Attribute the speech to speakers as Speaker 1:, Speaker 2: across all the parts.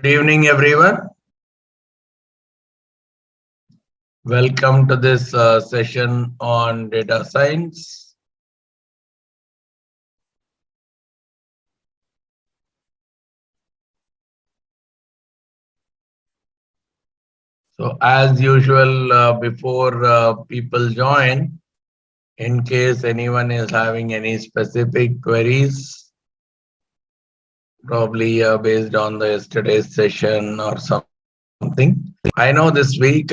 Speaker 1: Good evening, everyone. Welcome to this session on data science. So, as usual, before people join, in case anyone is having any specific queries, probably based on the yesterday's session or something. I know this week,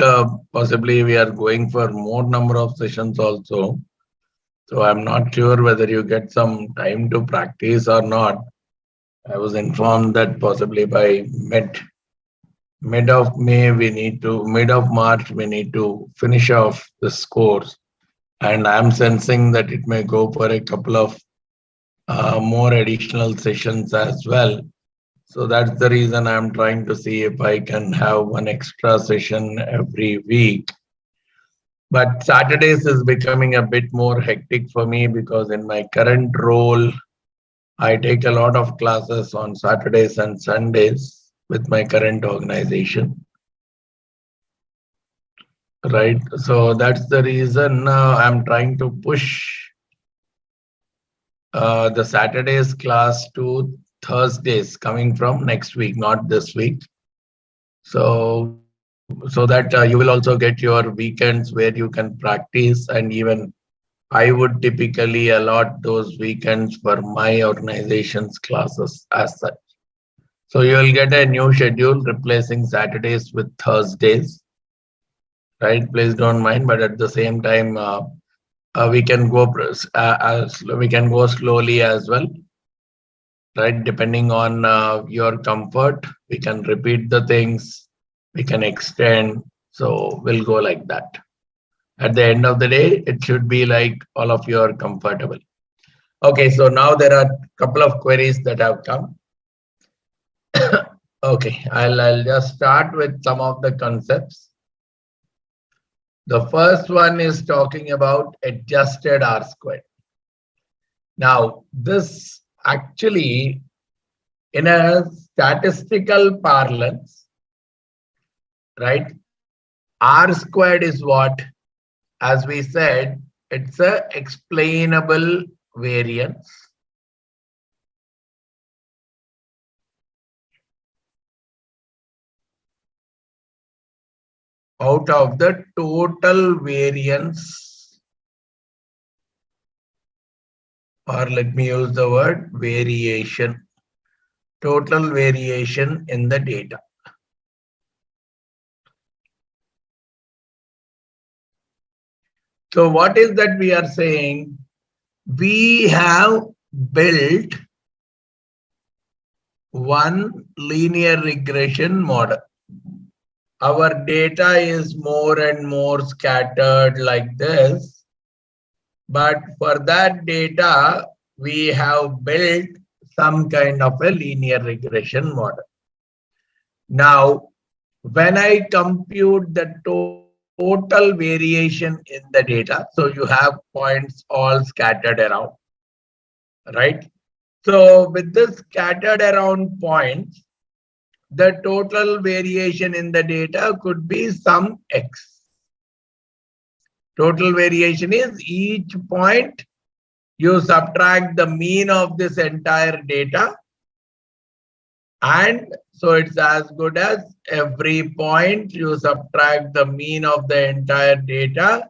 Speaker 1: possibly we are going for more number of sessions also. So I'm not sure whether you get some time to practice or not. I was informed that possibly by mid of May mid of March we need to finish off this course, and I'm sensing that it may go for a couple of more additional sessions as well. So that's the reason I'm trying to see if I can have one extra session every week. But Saturdays is becoming a bit more hectic for me because in my current role, I take a lot of classes on Saturdays and Sundays with my current organization. Right. So that's the reason I'm trying to push the Saturdays class to Thursdays coming from next week, not this week. So that you will also get your weekends where you can practice, and even I would typically allot those weekends for my organization's classes as such. So you will get a new schedule replacing Saturdays with Thursdays, right? Please don't mind, but at the same time, we can go slowly as well, right? Depending on your comfort, we can repeat the things, we can extend. So we'll go like that. At the end of the day, it should be like all of you are comfortable. Okay, so now there are a couple of queries that have come. Okay, I'll just start with some of the concepts. The first one is talking about adjusted R squared. Now, this actually, in a statistical parlance, right? R squared is what? As we said, it's a explainable variance out of the total variance, or let me use the word variation, total variation in the data. So what is that we are saying? We have built one linear regression model. Our data is more and more scattered like this, but for that data, we have built some kind of a linear regression model. Now, when I compute the total variation in the data, so you have points all scattered around, right? So with this scattered around points, the total variation in the data could be some x. Total variation is each point you subtract the mean of this entire data, and so it's as good as every point you subtract the mean of the entire data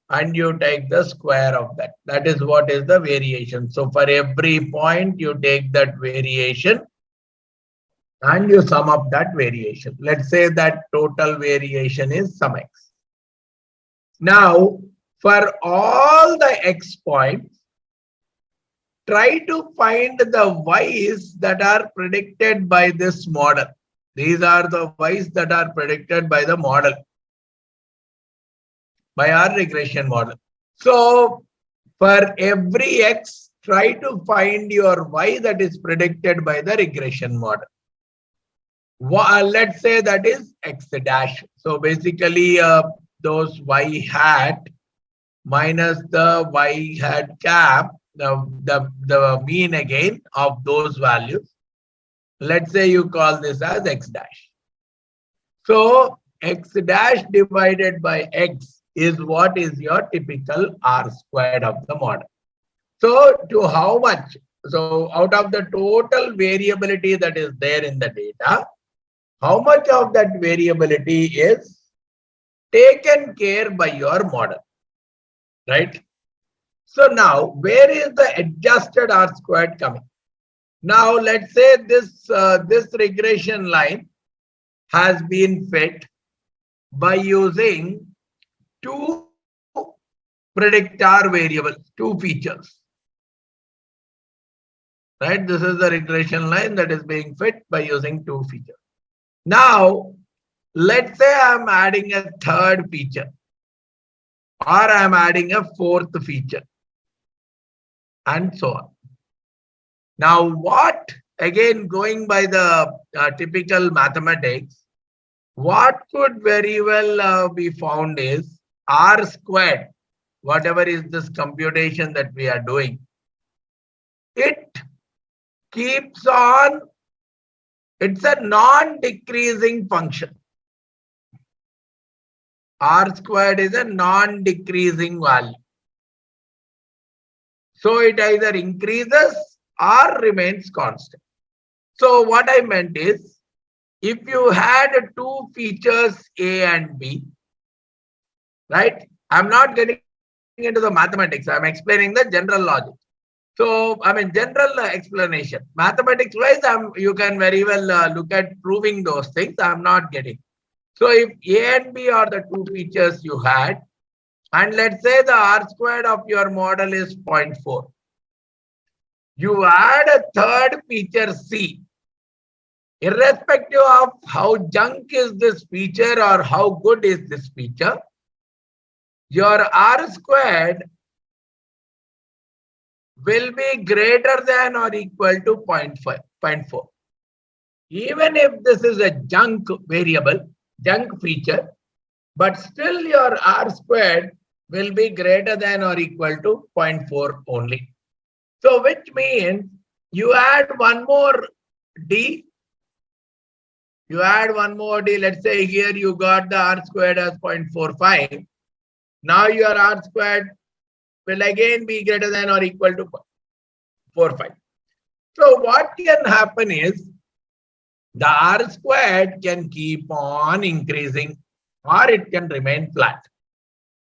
Speaker 1: and you take the square of that. That is what is the variation. So for every point you take that variation and you sum up that variation. Let's say that total variation is some x. Now, for all the x points, try to find the y's that are predicted by this model. These are the y's that are predicted by the model, by our regression model. So, for every x, try to find your y that is predicted by the regression model. Let's say that is x dash. So basically those y hat minus the y hat cap, the mean again of those values, Let's say you call this as x dash. So x dash divided by x is what is your typical r squared of the model. So to how much? So out of the total variability that is there in the data, how much of that variability is taken care by your model, right? So now where is the adjusted r squared coming? Now let's say this regression line has been fit by using two predictor variables, two features. Right? This is the regression line that is being fit by using two features. Now, let's say I'm adding a third feature or I'm adding a fourth feature and so on. Now, what, again, going by the typical mathematics, what could very well be found is r squared, whatever is this computation that we are doing, it keeps on, it's a non-decreasing function. R squared is a non-decreasing value. So it either increases or remains constant. So what I meant is, if you had two features A and B, right? I'm not getting into the mathematics. I'm explaining the general logic. So, I mean, general explanation. Mathematics wise, you can very well look at proving those things. I'm not getting. So, if A and B are the two features you had, and let's say the r squared of your model is 0.4. You add a third feature C. Irrespective of how junk is this feature or how good is this feature, your r squared will be greater than or equal to 0.4. Even if this is a junk variable, junk feature, but still your r squared will be greater than or equal to 0.4 only. So which means you add one more d. You add one more d. Let's say here you got the r squared as 0.45. Now your r squared will again be greater than or equal to 0.45. So what can happen is the r squared can keep on increasing or it can remain flat.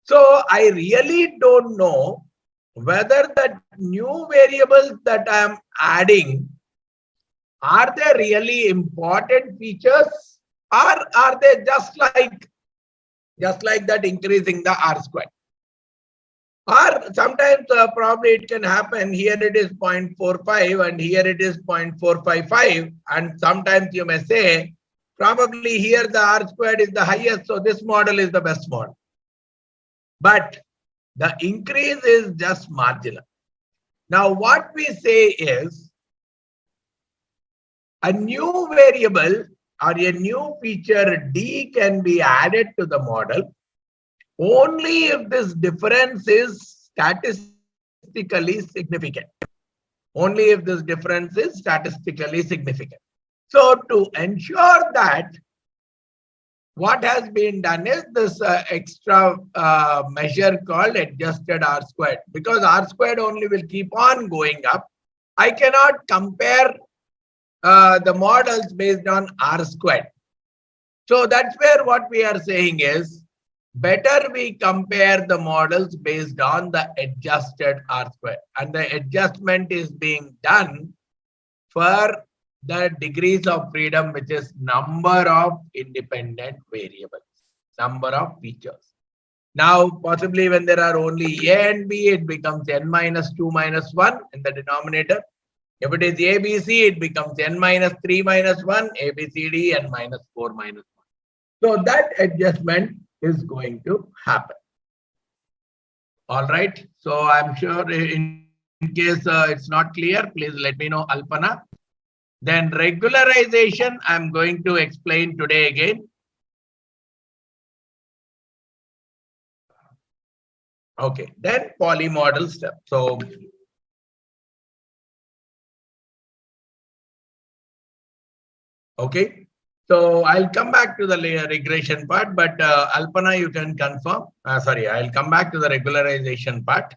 Speaker 1: So I really don't know whether the new variables that I am adding, are they really important features or are they just like that increasing the r squared? Or sometimes probably it can happen here it is 0.45 and here it is 0.455, and sometimes you may say probably here the r squared is the highest, so this model is the best model. But the increase is just marginal. Now what we say is a new variable or a new feature D can be added to the model only if this difference is statistically significant. Only if this difference is statistically significant. So to ensure that, what has been done is this extra measure called adjusted r squared. Because r squared only will keep on going up, I cannot compare the models based on r squared. So that's where what we are saying is, better we compare the models based on the adjusted r squared, and the adjustment is being done for the degrees of freedom, which is number of independent variables, number of features. Now possibly when there are only A and B, it becomes n minus 2 minus 1 in the denominator. If it is ABC, it becomes n minus 3 minus 1, ABCD, n minus 4 minus 1. So that adjustment is going to happen. All right. So I'm sure in case it's not clear, please let me know, Alpana. Then regularization, I'm going to explain today again. Okay. Then polymodel step. So Okay. So I'll come back to the regression part, but Alpana, you can confirm. Sorry, I'll come back to the regularization part.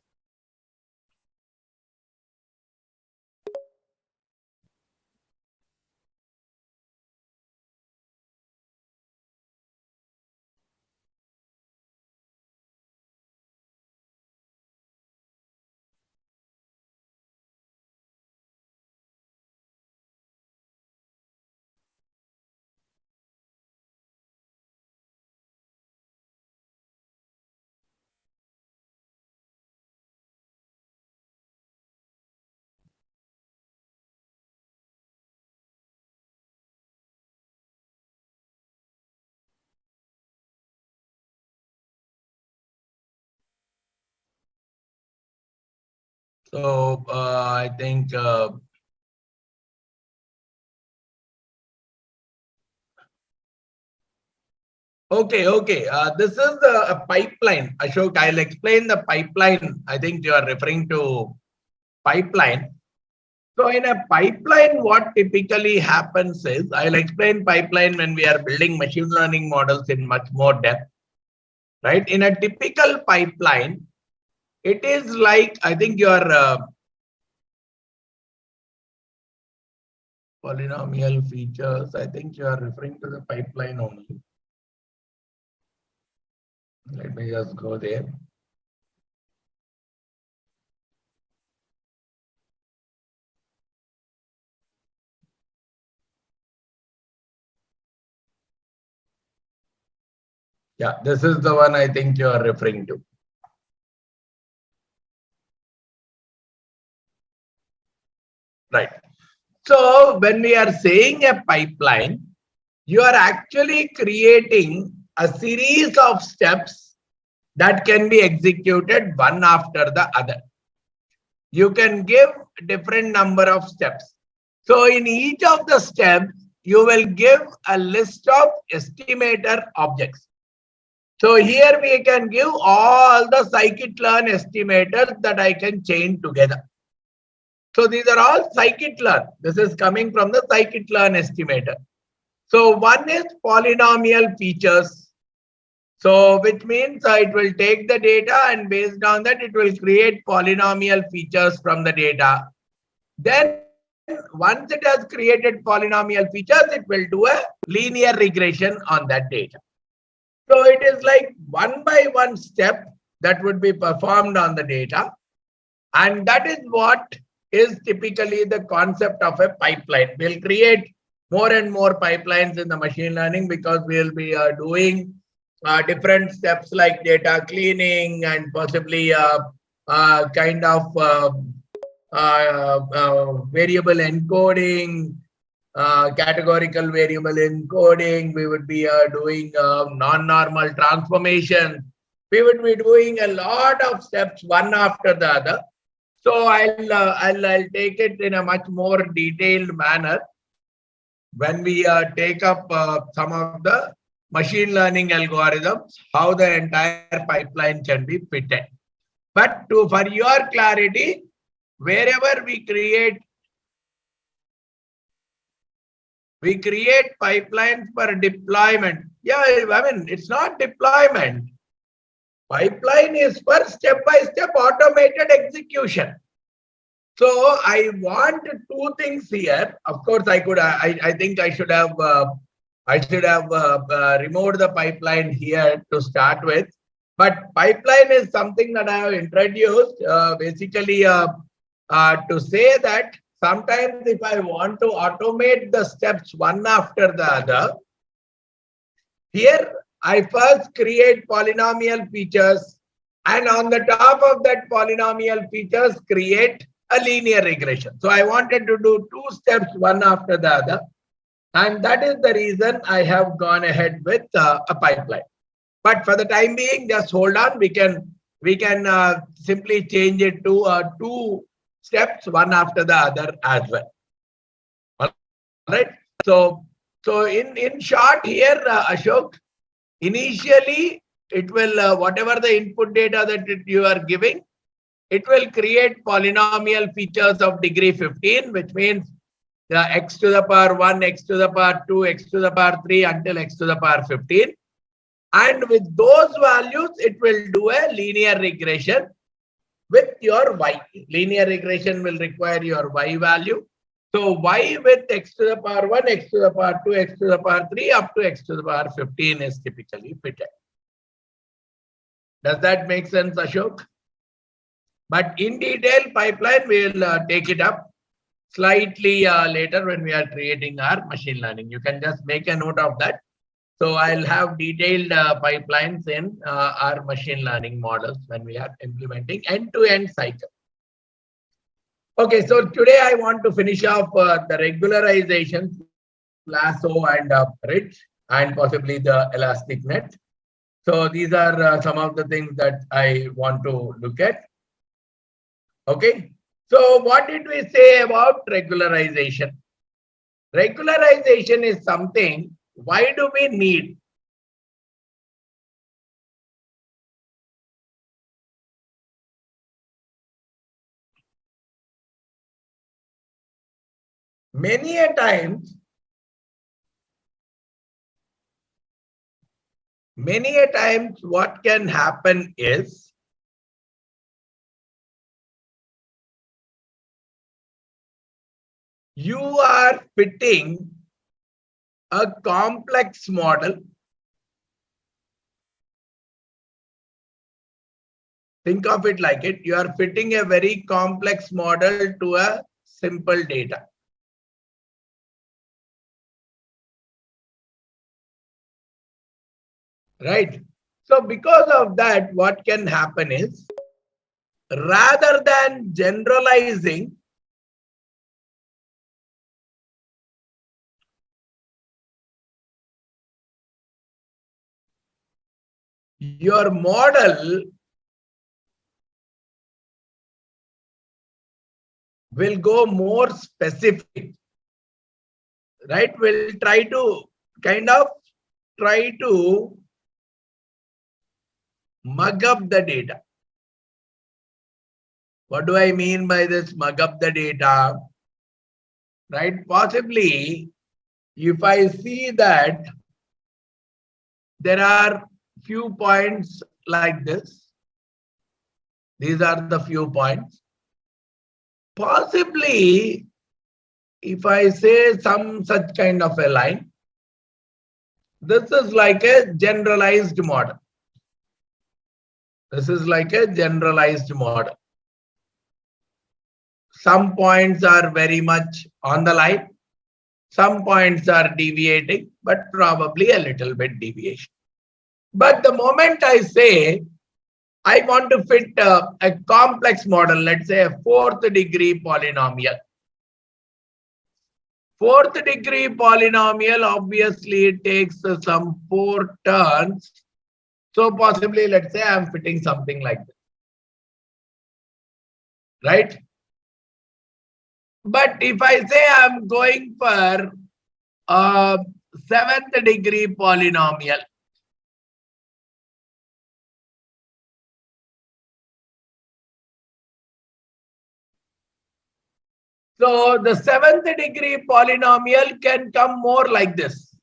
Speaker 1: So I think okay. This is a pipeline. Ashok, I'll explain the pipeline. I think you are referring to pipeline. So in a pipeline, what typically happens is, I'll explain pipeline when we are building machine learning models in much more depth, right? In a typical pipeline, it is like, I think your polynomial features, I think you are referring to the pipeline only. Let me just go there. Yeah, this is the one I think you are referring to. Right. So when we are saying a pipeline, you are actually creating a series of steps that can be executed one after the other. You can give different number of steps. So in each of the steps, you will give a list of estimator objects. So here we can give all the scikit-learn estimators that I can chain together. So these are all scikit-learn. This is coming from the scikit-learn estimator. So one is polynomial features. So which means it will take the data and based on that, it will create polynomial features from the data. Then once it has created polynomial features, it will do a linear regression on that data. So it is like one by one step that would be performed on the data. And that is what is typically the concept of a pipeline. We'll create more and more pipelines in the machine learning because we'll be doing different steps like data cleaning and possibly kind of variable encoding, categorical variable encoding. We would be doing non-normal transformation. We would be doing a lot of steps one after the other. So I'll take it in a much more detailed manner when we take up some of the machine learning algorithms, how the entire pipeline can be fitted. But for your clarity, wherever we create pipelines for deployment. Yeah, I mean, it's not deployment. Pipeline is for step-by-step automated execution. So I want two things here. Of course, I think I should have removed the pipeline here to start with. But pipeline is something that I have introduced basically to say that sometimes if I want to automate the steps one after the other, here I first create polynomial features and on the top of that polynomial features create a linear regression. So I wanted to do two steps one after the other. And that is the reason I have gone ahead with a pipeline. But for the time being, just hold on. We can simply change it to two steps, one after the other as well. All right. So in short here, Ashok, initially it will whatever the input data that you are giving, it will create polynomial features of degree 15, which means x to the power 1, x to the power 2, x to the power 3 until x to the power 15. And with those values, it will do a linear regression with your y. Linear regression will require your y value. So y with x to the power 1, x to the power 2, x to the power 3 up to x to the power 15 is typically fitted. Does that make sense, Ashok? But in detail pipeline, we will take it up slightly later when we are creating our machine learning. You can just make a note of that. So I'll have detailed pipelines in our machine learning models when we are implementing end-to-end cycle. Okay, so today I want to finish off the regularization, lasso and bridge, and possibly the elastic net. So these are some of the things that I want to look at. Okay, so what did we say about regularization? Regularization is something, why do we need? Many a times, what can happen is you are fitting a complex model. Think of it like it. You are fitting a very complex model to a simple data. Right? So because of that, what can happen is, rather than generalizing, your model will go more specific, right? We'll try to mug up the data. What do I mean by this mug up the data? Right? Possibly, if I see that there are few points like this, these are the few points. Possibly, if I say some such kind of a line, this is like a generalized model. This is like a generalized model. Some points are very much on the line. Some points are deviating, but probably a little bit deviation. But the moment I say, I want to fit a complex model, let's say a fourth degree polynomial. Fourth degree polynomial, obviously it takes some 4 turns. So possibly, let's say I'm fitting something like this. Right? But if I say I'm going for a 7th degree polynomial, so the 7th degree polynomial can come more like this.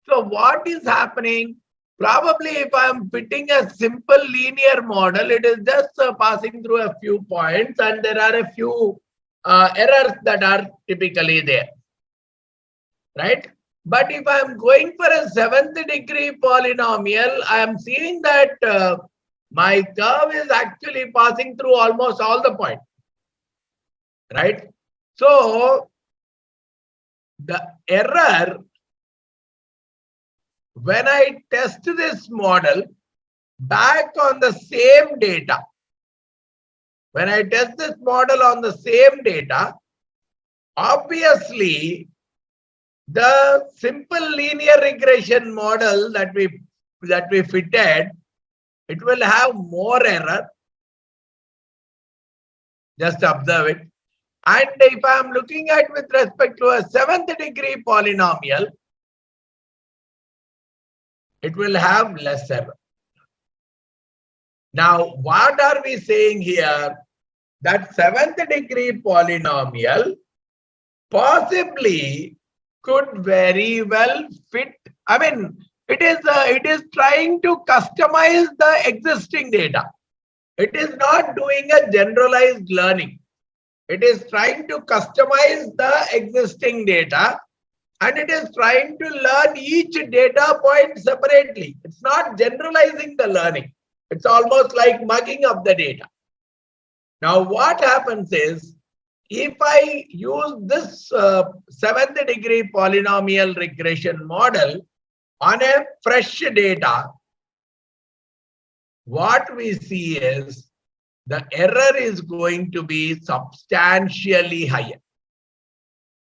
Speaker 1: So what is happening? Probably if I'm fitting a simple linear model, it is just passing through a few points and there are a few errors that are typically there. Right? But if I'm going for a 7th degree polynomial, I am seeing that my curve is actually passing through almost all the points. Right? So the error, when I test this model back on the same data, when I test this model on the same data, obviously the simple linear regression model that we fitted, it will have more error. Just observe it. And if I am looking at with respect to a 7th degree polynomial, it will have less error. Now, what are we saying here? That 7th degree polynomial possibly could very well fit. I mean, it is trying to customize the existing data. It is not doing a generalized learning. It is trying to customize the existing data, and it is trying to learn each data point separately. It's not generalizing the learning. It's almost like mugging up the data. Now, what happens is, if I use this seventh degree polynomial regression model on a fresh data, what we see is the error is going to be substantially higher.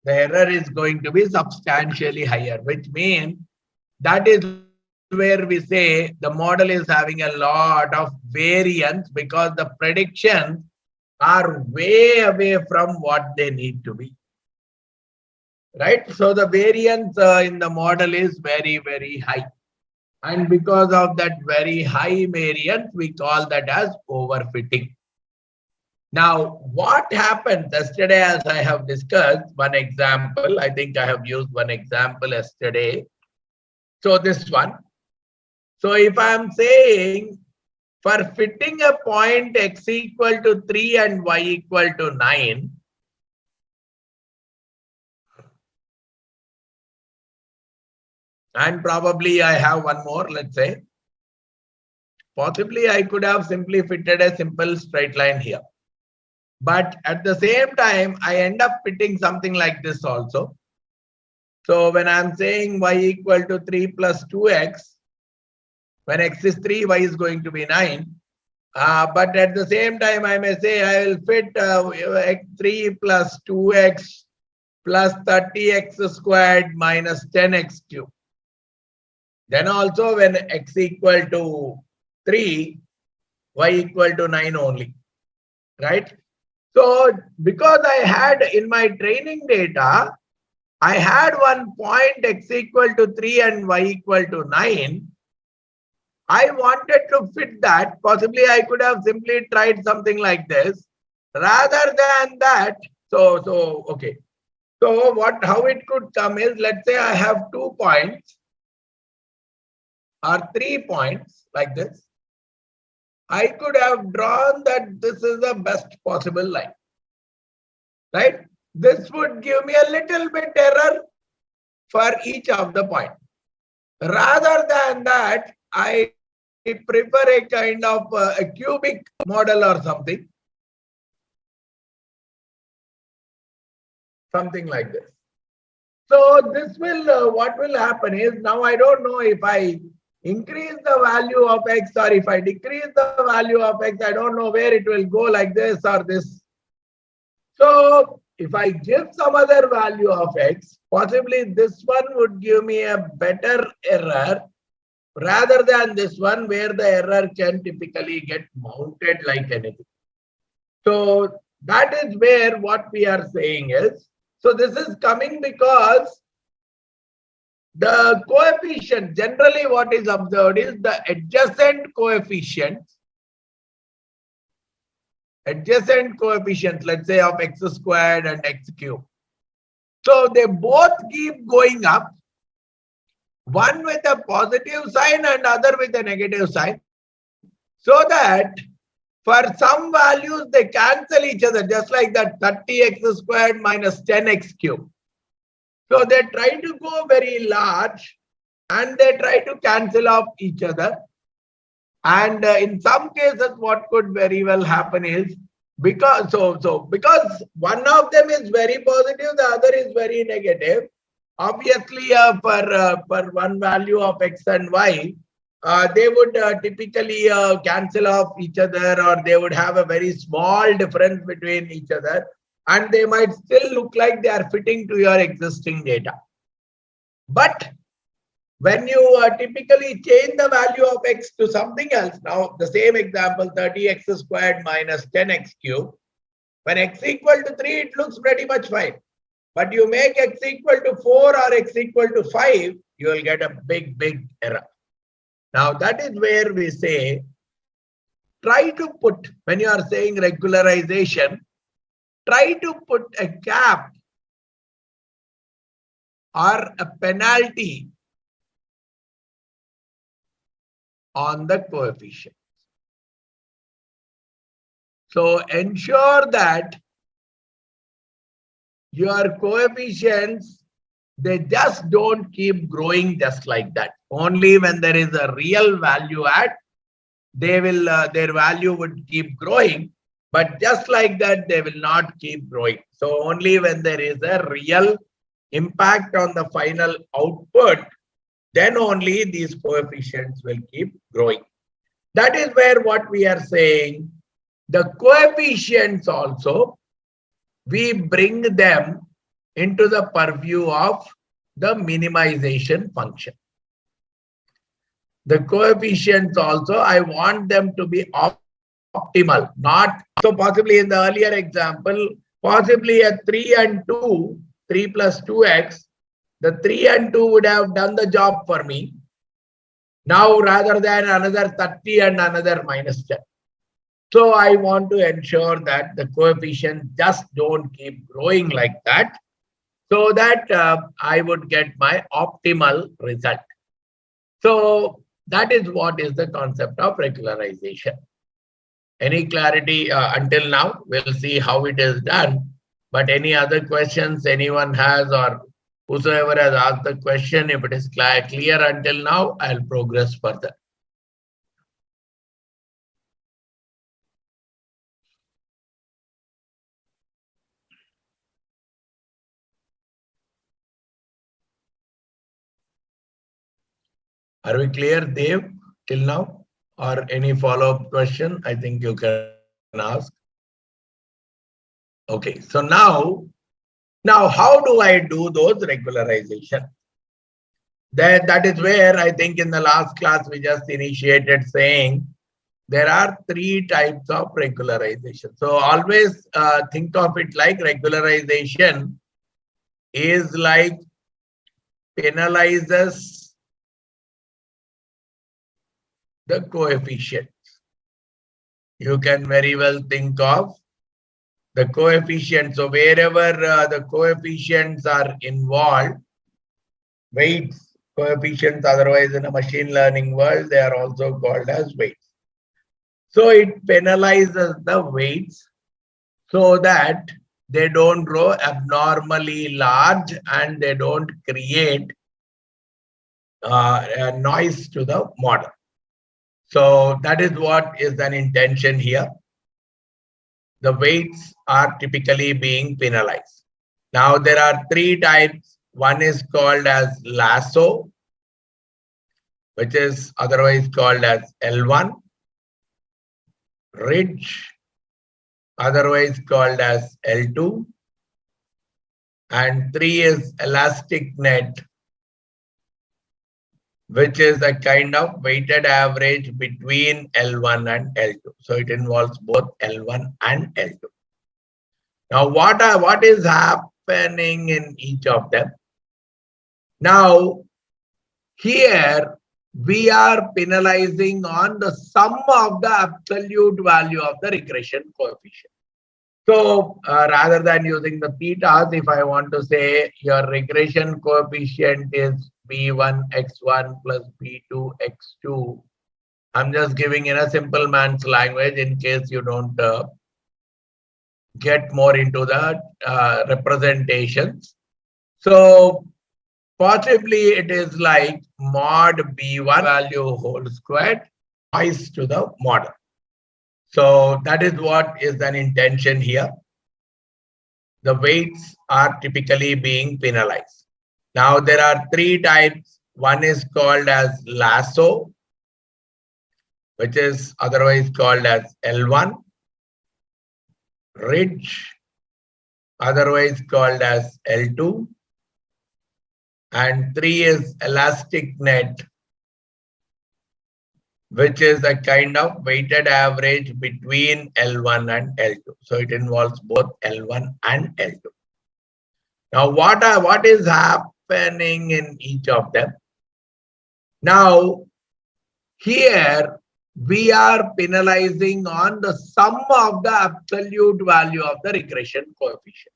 Speaker 1: The error is going to be substantially higher, which means that is where we say the model is having a lot of variance because the predictions are way away from what they need to be. Right? So the variance in the model is very, very high. And because of that very high variance, we call that as overfitting. Now, what happened yesterday, as I have discussed, one example, I think I have used one example yesterday. So this one. So if I'm saying for fitting a point x equal to 3 and y equal to 9, and probably I have one more, let's say, possibly I could have simply fitted a simple straight line here. But at the same time, I end up fitting something like this also. So when I'm saying y equal to 3 plus 2x, when x is 3, y is going to be 9. But at the same time, I may say I will fit x3 plus 2x plus 30x squared minus 10x cubed. Then also when x equal to 3, y equal to 9 only, right? So because I had in my training data, I had one point x equal to 3 and y equal to 9. I wanted to fit that. Possibly I could have simply tried something like this. Rather than that, okay. So how it could come is, let's say I have 2 points or 3 points like this. I could have drawn that this is the best possible line, right? This would give me a little bit error for each of the points. Rather than that, I prefer a kind of a cubic model or something like this. So this will, what will happen is, now I don't know if I increase the value of x or if I decrease the value of x, I don't know where it will go, like this or this. So if I give some other value of x, possibly this one would give me a better error rather than this one where the error can typically get mounted like anything. So that is where what we are saying is, so this is coming because the coefficient, generally what is observed is the adjacent coefficients, let's say of x squared and x cubed. So they both keep going up, one with a positive sign and other with a negative sign, so that for some values they cancel each other, just like that 30x squared minus 10x cubed. So they try to go very large and they try to cancel off each other. And in some cases, what could very well happen is, because because one of them is very positive, the other is very negative. Obviously, for one value of x and y, they would typically cancel off each other, or they would have a very small difference between each other, and they might still look like they are fitting to your existing data. But when you typically change the value of x to something else, now the same example, 30x squared minus 10x cubed, when x equal to 3, it looks pretty much fine. But you make x equal to 4 or x equal to 5, you will get a big error. Now that is where we say, try to put, when you are saying regularization, try to put a cap or a penalty on the coefficient. So ensure that your coefficients, they just don't keep growing just like that. Only when there is a real value add, they will their value would keep growing, but just like that they will not keep growing. So only when there is a real impact on the final output, then only these coefficients will keep growing. That is where what we are saying, the coefficients also, we bring them into the purview of the minimization function. The coefficients also, I want them to be optimal, not so. Possibly in the earlier example, possibly a 3 and 2, 3 plus 2x, the 3 and 2 would have done the job for me. Now, rather than another 30 and another minus 10. So I want to ensure that the coefficients just don't keep growing like that, so that I would get my optimal result. So that is what is the concept of regularization. Any clarity until now? We'll see how it is done. But any other questions anyone has, or whosoever has asked the question, if it is clear until now, I'll progress further. Are we clear, Dev, till now? Or any follow-up question? I think you can ask. Okay, so now how do I do those regularization? That is where I think in the last class we just initiated saying there are 3 types of regularization. So always think of it like regularization is like penalizes the coefficient. You can very well think of the coefficient. So wherever the coefficients are involved, weights, coefficients, otherwise in a machine learning world, they are also called as weights. So it penalizes the weights so that they don't grow abnormally large and they don't create a noise to the model. So that is what is an intention here. The weights are typically being penalized. Now there are 3 types. One is called as lasso, which is otherwise called as L1, ridge, otherwise called as L2, and 3 is elastic net, which is a kind of weighted average between L1 and L2. So it involves both L1 and L2. Now what is happening in each of them? Now here we are penalizing on the sum of the absolute value of the regression coefficient. So rather than using the petas, if I want to say your regression coefficient is B1 x1 plus B2 x2, I'm just giving in a simple man's language in case you don't get more into the representations. So possibly it is like mod B1 value whole squared noise to the model. So that is what is an intention here. The weights are typically being penalized. Now there are 3 types. One is called as lasso, which is otherwise called as L1, ridge, otherwise called as L2, and 3 is elastic net, which is a kind of weighted average between L1 and L2. So it involves both L1 and L2. Now what is happening in each of them? Now here we are penalizing on the sum of the absolute value of the regression coefficient.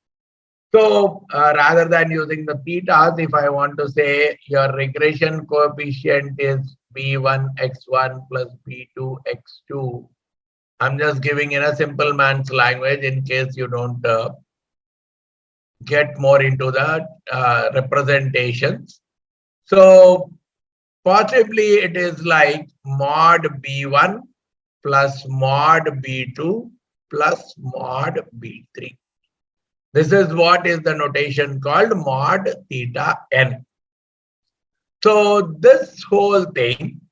Speaker 1: So rather than using the thetas, if I want to say your regression coefficient is B1 x1 plus B2 x2, I'm just giving in a simple man's language in case you don't get more into the representations. So possibly it is like mod B1 plus mod B2 plus mod B3. This is what is the notation called mod theta n. So this whole thing,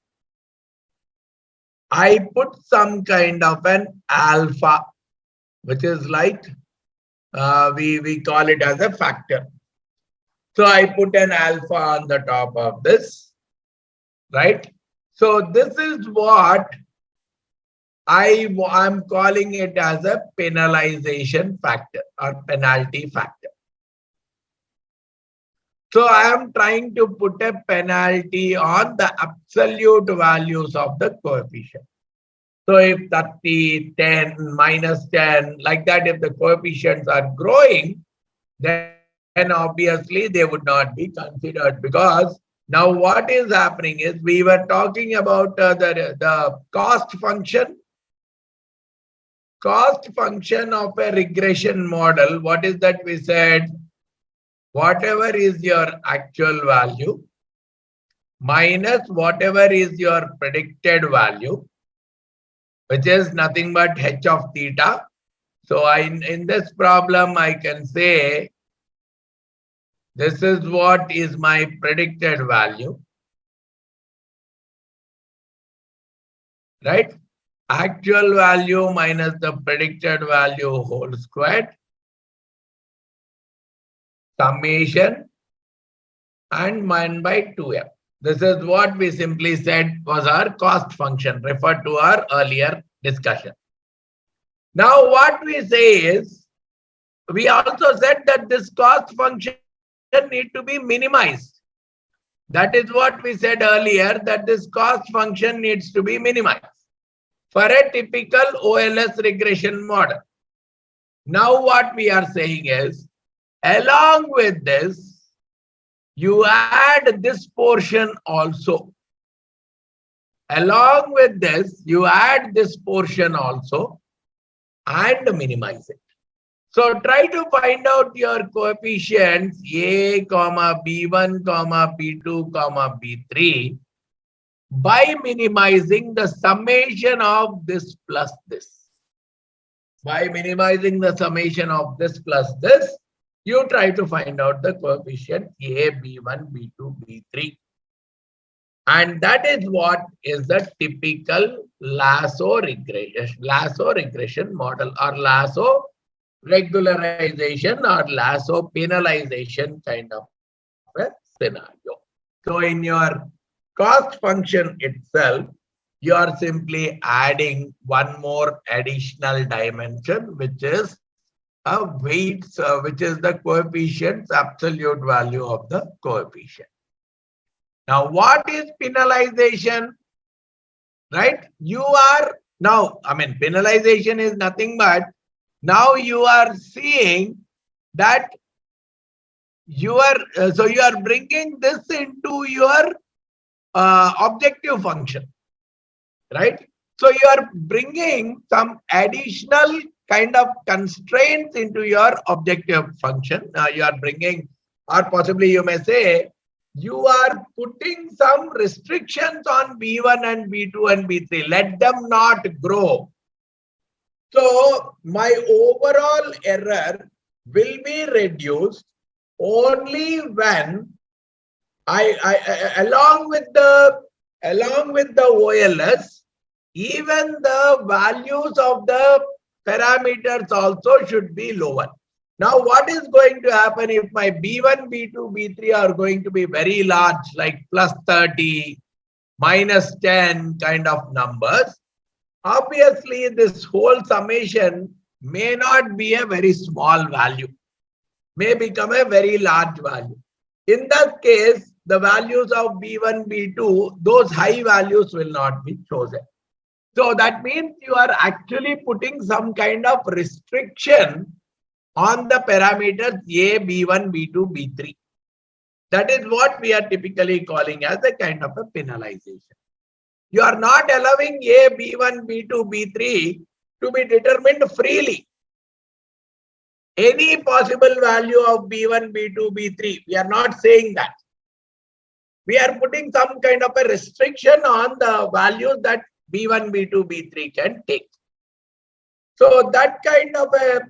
Speaker 1: I put some kind of an alpha, which is like we call it as a factor. So I put an alpha on the top of this, right? So this is what I'm calling it as a penalization factor or penalty factor. So I am trying to put a penalty on the absolute values of the coefficient. So if 30, 10, minus 10, like that, if the coefficients are growing, then obviously they would not be considered, because now what is happening is we were talking about the cost function of a regression model. What is that we said? Whatever is your actual value minus whatever is your predicted value, which is nothing but h of theta. So in this problem, I can say this is what is my predicted value, right? Actual value minus the predicted value whole squared, summation, and 1 by 2m. This is what we simply said was our cost function, referred to our earlier discussion. Now what we say is, we also said that this cost function need to be minimized. That is what we said earlier, that this cost function needs to be minimized for a typical OLS regression model. Now what we are saying is, along with this, you add this portion also. Along with this, you add this portion also and minimize it. So try to find out your coefficients A, B1, B2, B3 by minimizing the summation of this plus this. By minimizing the summation of this plus this, you try to find out the coefficient A, B1, B2, B3. And that is what is the typical lasso regression model, or lasso regularization, or lasso penalization kind of a scenario. So in your cost function itself, you are simply adding one more additional dimension, which is a weights, which is the coefficient's absolute value of the coefficient. Now, what is penalization? Right? You are now, penalization is nothing but now you are seeing that you are, so you are bringing this into your objective function, right? So you are bringing some additional kind of constraints into your objective function. You are bringing, or possibly you may say, you are putting some restrictions on B1 and B2 and B3. Let them not grow. So my overall error will be reduced only when along with the OLS, even the values of the parameters also should be lower. Now, what is going to happen if my B1, B2, B3 are going to be very large, like plus 30, minus 10 kind of numbers? Obviously, this whole summation may not be a very small value, may become a very large value. In that case, the values of B1, B2, those high values will not be chosen. So that means you are actually putting some kind of restriction on the parameters A, B1, B2, B3. That is what we are typically calling as a kind of a penalization. You are not allowing A, B1, B2, B3 to be determined freely. Any possible value of B1, B2, B3, we are not saying that. We are putting some kind of a restriction on the values that B1, B2, B3 can take. So that kind of a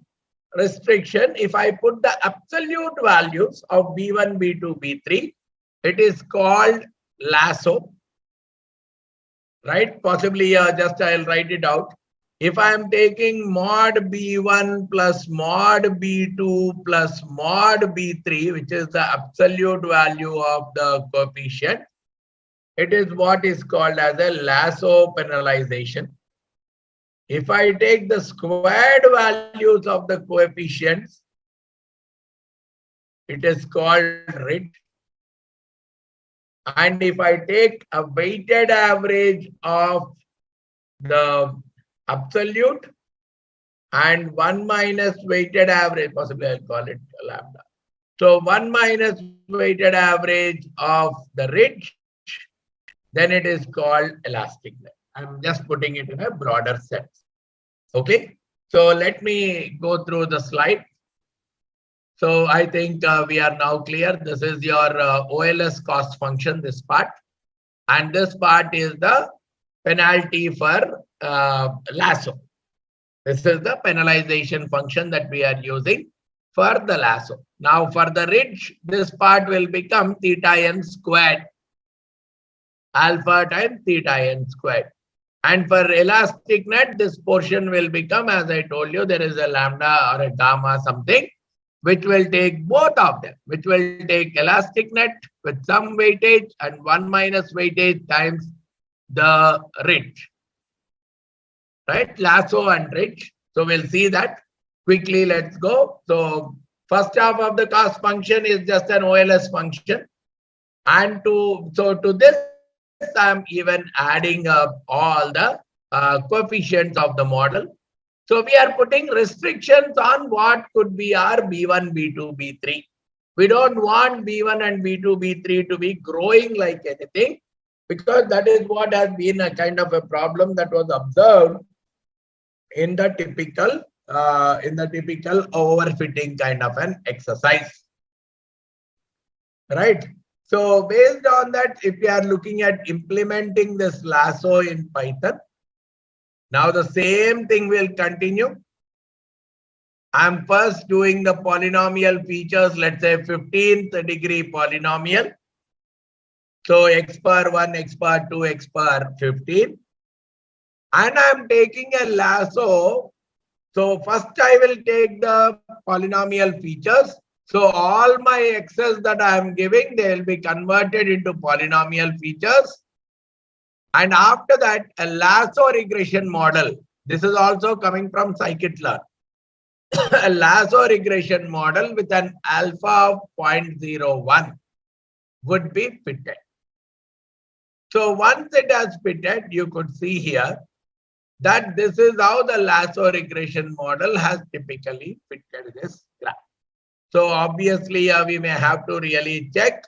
Speaker 1: restriction, if I put the absolute values of B1, B2, B3, it is called lasso, right? Possibly just I'll write it out. If I am taking mod B1 plus mod B2 plus mod B3, which is the absolute value of the coefficient, it is what is called as a lasso penalization. If I take the squared values of the coefficients, it is called ridge. And if I take a weighted average of the absolute and 1 minus weighted average, possibly I'll call it lambda. So 1 minus weighted average of the ridge, then it is called elasticness. I'm just putting it in a broader sense. Okay, so let me go through the slide. So I think we are now clear. This is your OLS cost function, this part. And this part is the penalty for lasso. This is the penalization function that we are using for the lasso. Now for the ridge, this part will become theta n squared, alpha times theta n squared. And for elastic net, this portion will become, as I told you, there is a lambda or a gamma something, which will take both of them, which will take elastic net with some weightage and 1 minus weightage times the ridge, right? Lasso and ridge. So we'll see that quickly. Let's go. So first half of the cost function is just an OLS function. And to this, I'm even adding up all the coefficients of the model. So we are putting restrictions on what could be our B1, B2, B3. We don't want B1 and B2, B3 to be growing like anything, because that is what has been a kind of a problem that was observed in the typical overfitting kind of an exercise, right? So based on that, if we are looking at implementing this lasso in Python, now the same thing will continue. I'm first doing the polynomial features, let's say 15th degree polynomial. So x power 1, x power 2, x power 15. And I'm taking a lasso. So first I will take the polynomial features. So all my x's that I am giving, they will be converted into polynomial features. And after that, a lasso regression model. This is also coming from scikit-learn. A lasso regression model with an alpha of 0.01 would be fitted. So once it has fitted, you could see here that this is how the lasso regression model has typically fitted this graph. So obviously, we may have to really check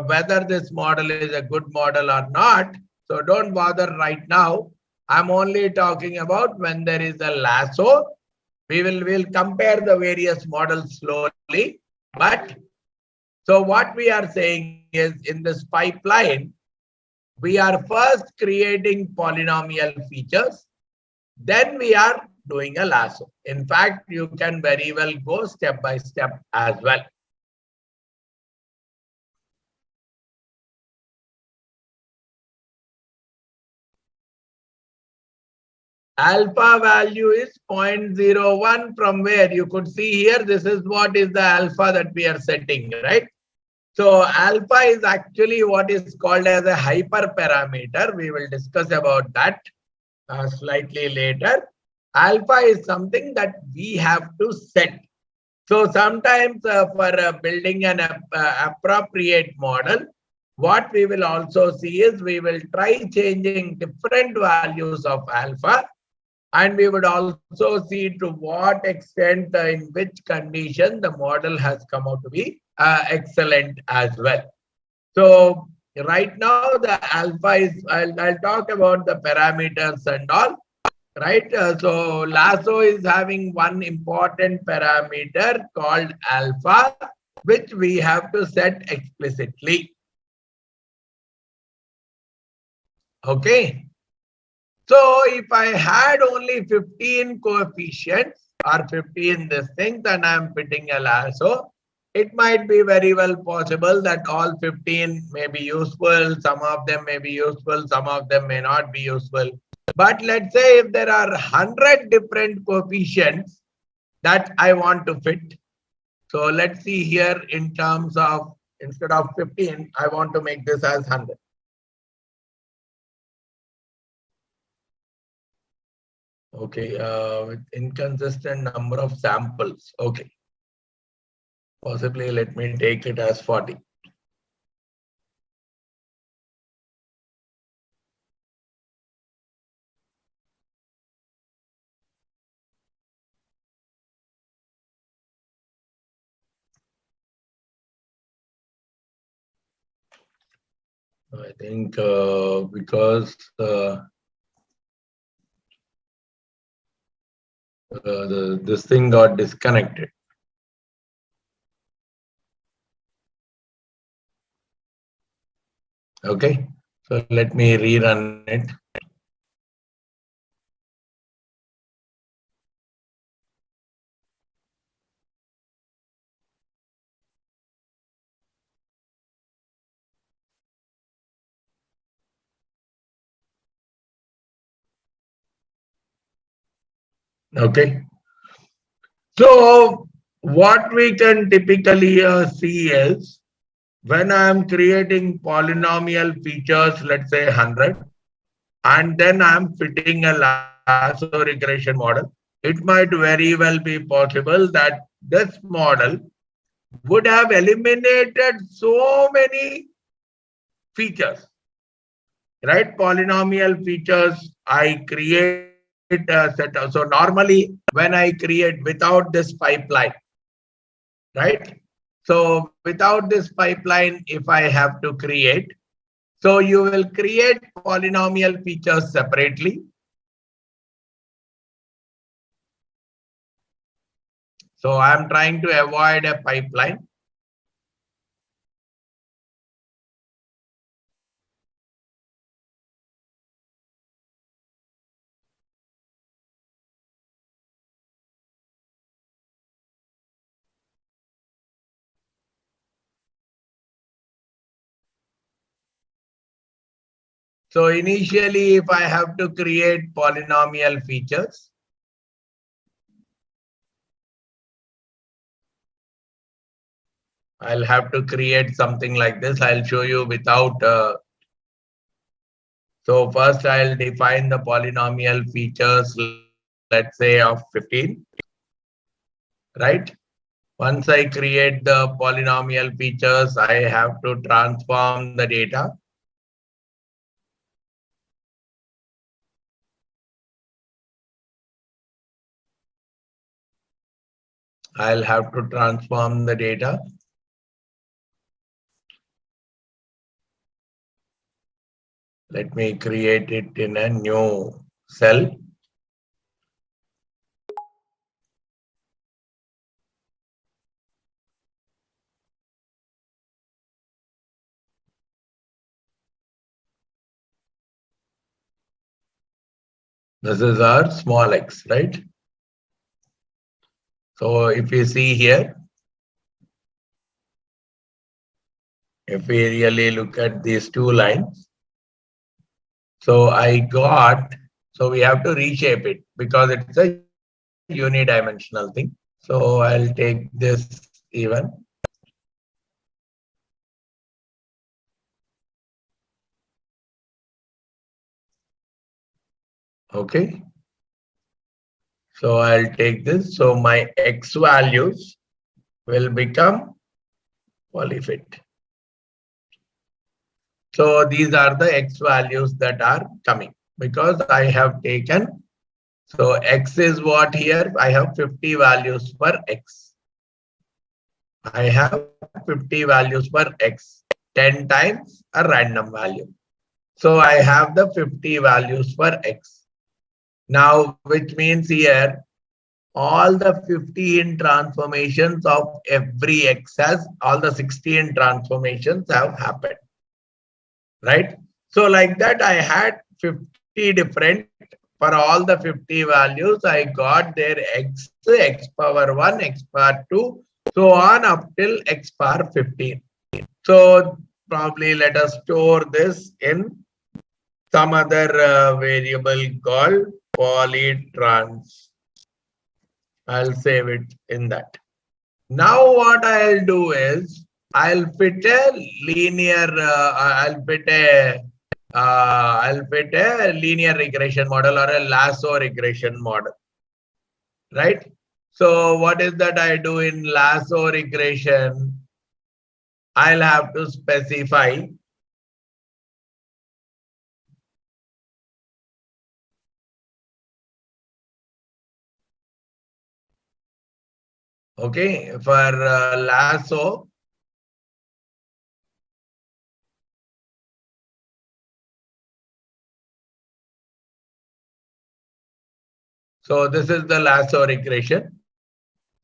Speaker 1: whether this model is a good model or not. So don't bother right now. I'm only talking about when there is a lasso. We'll compare the various models slowly. But so what we are saying is, in this pipeline, we are first creating polynomial features. Then we are doing a lasso. In fact, you can very well go step by step as well. Alpha value is 0.01 from where you could see here. This is what is the alpha that we are setting, right? So alpha is actually what is called as a hyperparameter. We will discuss about that slightly later. Alpha is something that we have to set. So sometimes for building an appropriate model, what we will also see is we will try changing different values of alpha. And we would also see to what extent, in which condition the model has come out to be excellent as well. So right now the alpha is, I'll talk about the parameters and all, right? So Lasso is having one important parameter called alpha, which we have to set explicitly. Okay. So if I had only 15 coefficients or 15 this thing, then I'm fitting a lasso. It might be very well possible that all 15 may be useful, some of them may be useful, some of them may not be useful. But let's say if there are 100 different coefficients that I want to fit. So let's see here in terms of, instead of 15, I want to make this as 100. Okay, with inconsistent number of samples. Okay, possibly let me take it as 40. I think because this thing got disconnected. Okay, so let me rerun it. Okay, so what we can typically see is when I'm creating polynomial features, let's say 100, and then I'm fitting a lasso regression model, it might very well be possible that this model would have eliminated so many features, right? Polynomial features I create a set of, so normally when I create without this pipeline, right? So without this pipeline, if I have to create, so you will create polynomial features separately. So I'm trying to avoid a pipeline. So initially, if I have to create polynomial features, I'll have to create something like this. I'll show you without. So first I'll define the polynomial features, let's say of 15, right? Once I create the polynomial features, I have to transform the data. I'll have to transform the data. Let me create it in a new cell. This is our small x, right? So if you see here, if we really look at these two lines, so I got, so we have to reshape it because it's a unidimensional thing. So I'll take this even. Okay. So I'll take this. So my x values will become polyfit. So these are the x values that are coming because I have taken So X is what here? I have 50 values for X. I have 50 values for X. 10 times a random value. So I have the 50 values for X. Now, which means here, all the 15 transformations of every X has, all the 16 transformations have happened. Right? So like that, I had 50 different, for all the 50 values, I got their X, X power 1, X power 2, so on up till X power 15. So probably let us store this in some other variable called polytrans. I'll save it in that. Now what I'll do is I'll fit a linear, I'll fit a linear regression model or a lasso regression model, right? So what is that I do in lasso regression? I'll have to specify okay, for lasso, so this is the lasso regression.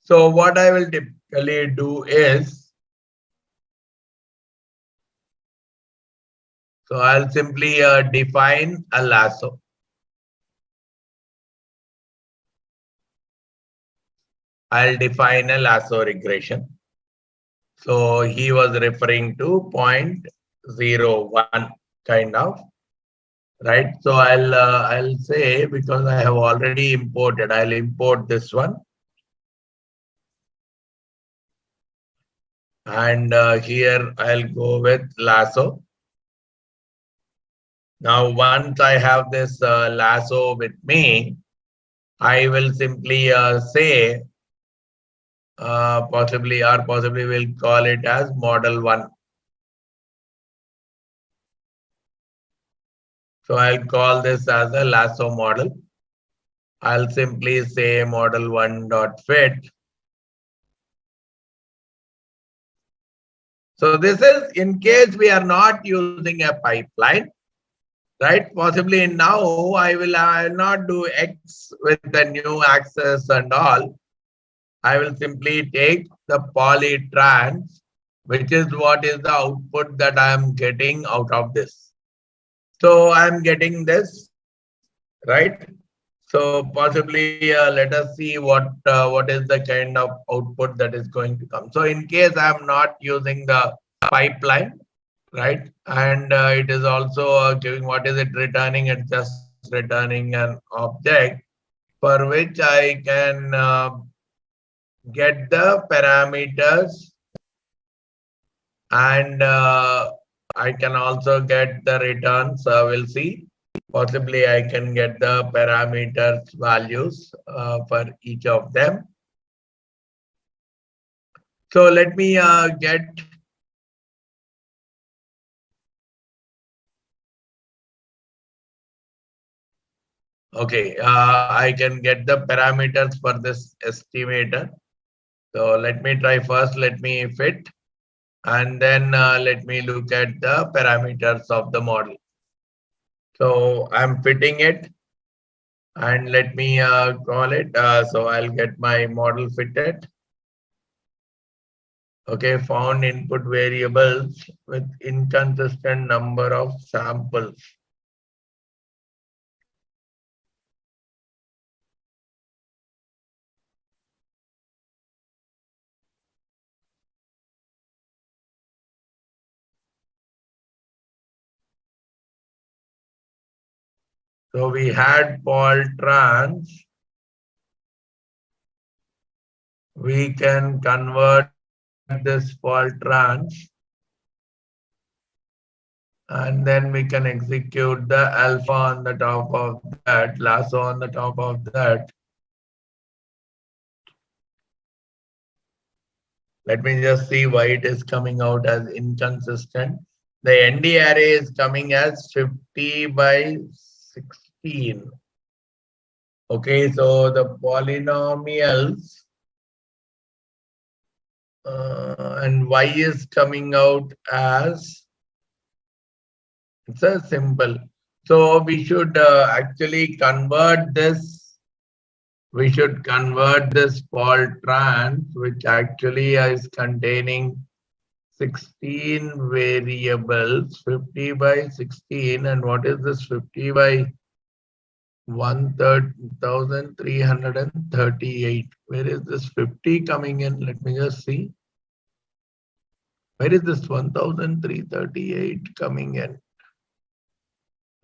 Speaker 1: So what I will typically do is, so I'll simply define a lasso. I'll define a lasso regression. So he was referring to 0.01 kind of, right? So I'll say, because I have already imported, I'll import this one. And here I'll go with lasso. Now, once I have this lasso with me, I will simply say, possibly we'll call it as model 1. So I'll call this as a lasso model. I'll simply say model 1.fit. So this is in case we are not using a pipeline, right? Possibly now I will not do X with the new access and all. I will simply take the polytrans, which is what is the output that I am getting out of this. So I am getting this, right? So possibly let us see what is the kind of output that is going to come. So in case I am not using the pipeline, right? And it is also giving, what is it returning? It's just returning an object for which I can get the parameters, and I can also get the returns. We'll see. Possibly I can get the parameters values for each of them. So let me get okay, I can get the parameters for this estimator. So let me try first, let me fit, and then let me look at the parameters of the model. So I'm fitting it, and let me call it. So I'll get my model fitted. Okay, found input variables with inconsistent number of samples. So we had Paul trans. We can convert this Paul trans, and then we can execute the alpha on the top of that, lasso on the top of that. Let me just see why it is coming out as inconsistent. The ND array is coming as 50 by 16. Okay, so the polynomials and y is coming out as, it's a simple. So we should actually convert this. We should convert this Paul trans, which actually is containing 16 variables, 50 by 16. And what is this 50 by 1,338? Where is this 50 coming in? Let me just see. Where is this 1,338 coming in?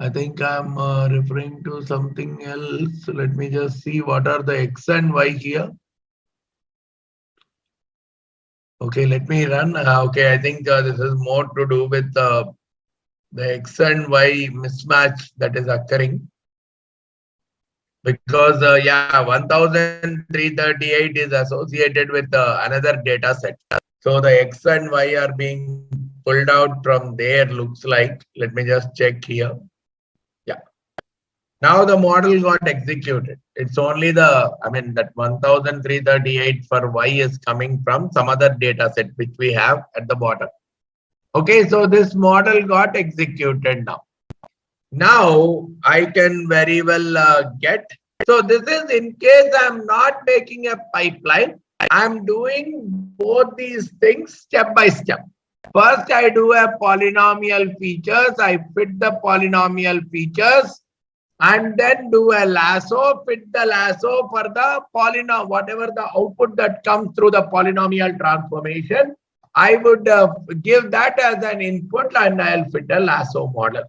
Speaker 1: I think I'm referring to something else. Let me just see what are the x and y here. Okay, let me run. Okay, I think this is more to do with the x and y mismatch that is occurring. Because yeah, 1,338 is associated with another data set. So the x and y are being pulled out from there, looks like. Let me just check here. Yeah. Now the model got executed. It's only the, I mean, that 1,338 for y is coming from some other data set which we have at the bottom. Okay, so this model got executed now. Now I can very well get. So this is in case I'm not making a pipeline. I'm doing both these things step by step. First, I do a polynomial features. I fit the polynomial features and then do a lasso, fit the lasso for the polynomial, whatever the output that comes through the polynomial transformation. I would give that as an input and I'll fit a lasso model.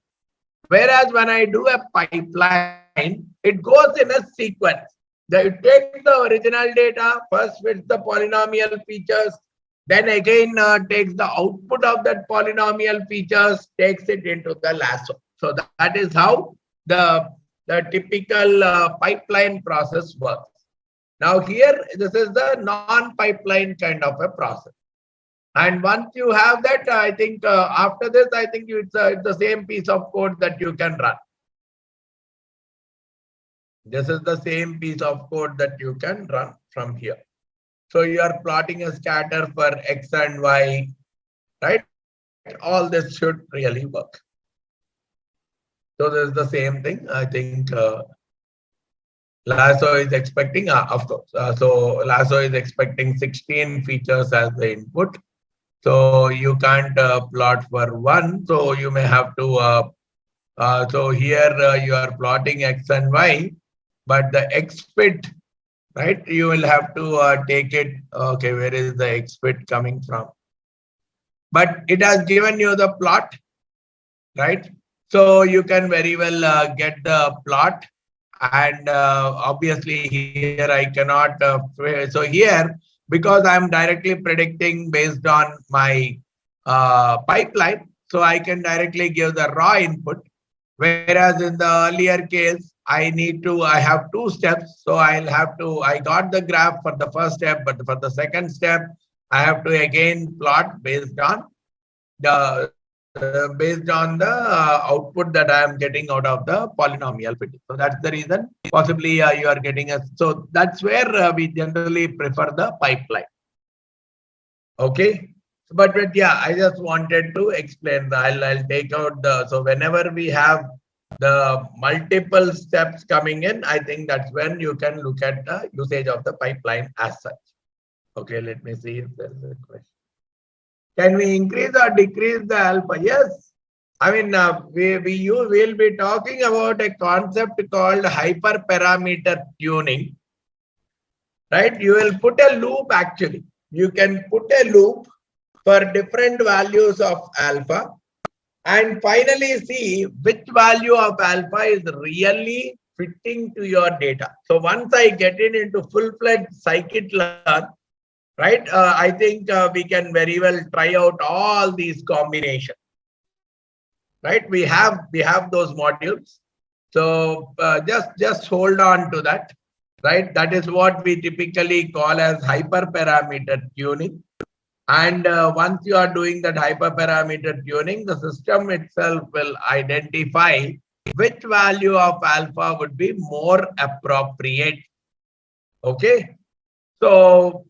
Speaker 1: Whereas when I do a pipeline, it goes in a sequence. It takes the original data, first fits the polynomial features, then again takes the output of that polynomial features, takes it into the lasso. So that is how the typical pipeline process works. Now here, this is the non-pipeline kind of a process. And once you have that, I think after this, I think it's the same piece of code that you can run. This is the same piece of code that you can run from here. So you are plotting a scatter for x and y, right? All this should really work. So this is the same thing. I think Lasso is expecting, of course. So Lasso is expecting 16 features as the input. So you can't plot for one. So you may have to, so here you are plotting x and y, but the x fit, right? You will have to take it. Okay, where is the x fit coming from? But it has given you the plot, right? So you can very well get the plot. And obviously here I cannot, so here, because I'm directly predicting based on my pipeline, so I can directly give the raw input. Whereas in the earlier case, I have two steps. So I got the graph for the first step, but for the second step, I have to again plot based on the output that I am getting out of the polynomial fitting. So that's the reason possibly you are getting a, so that's where we generally prefer the pipeline. Okay. But yeah, I just wanted to explain that I'll take out the, so whenever we have the multiple steps coming in, I think that's when you can look at the usage of the pipeline as such. Okay, let me see if there's a question. Can we increase or decrease the alpha? Yes. I mean, we'll be talking about a concept called hyperparameter tuning, right? You will put a loop actually. You can put a loop for different values of alpha and finally see which value of alpha is really fitting to your data. So once I get it into full-fledged scikit-learn, right? I think we can very well try out all these combinations, right? We have those modules. So just hold on to that, right? That is what we typically call as hyperparameter tuning. And once you are doing that hyperparameter tuning, the system itself will identify which value of alpha would be more appropriate. Okay. So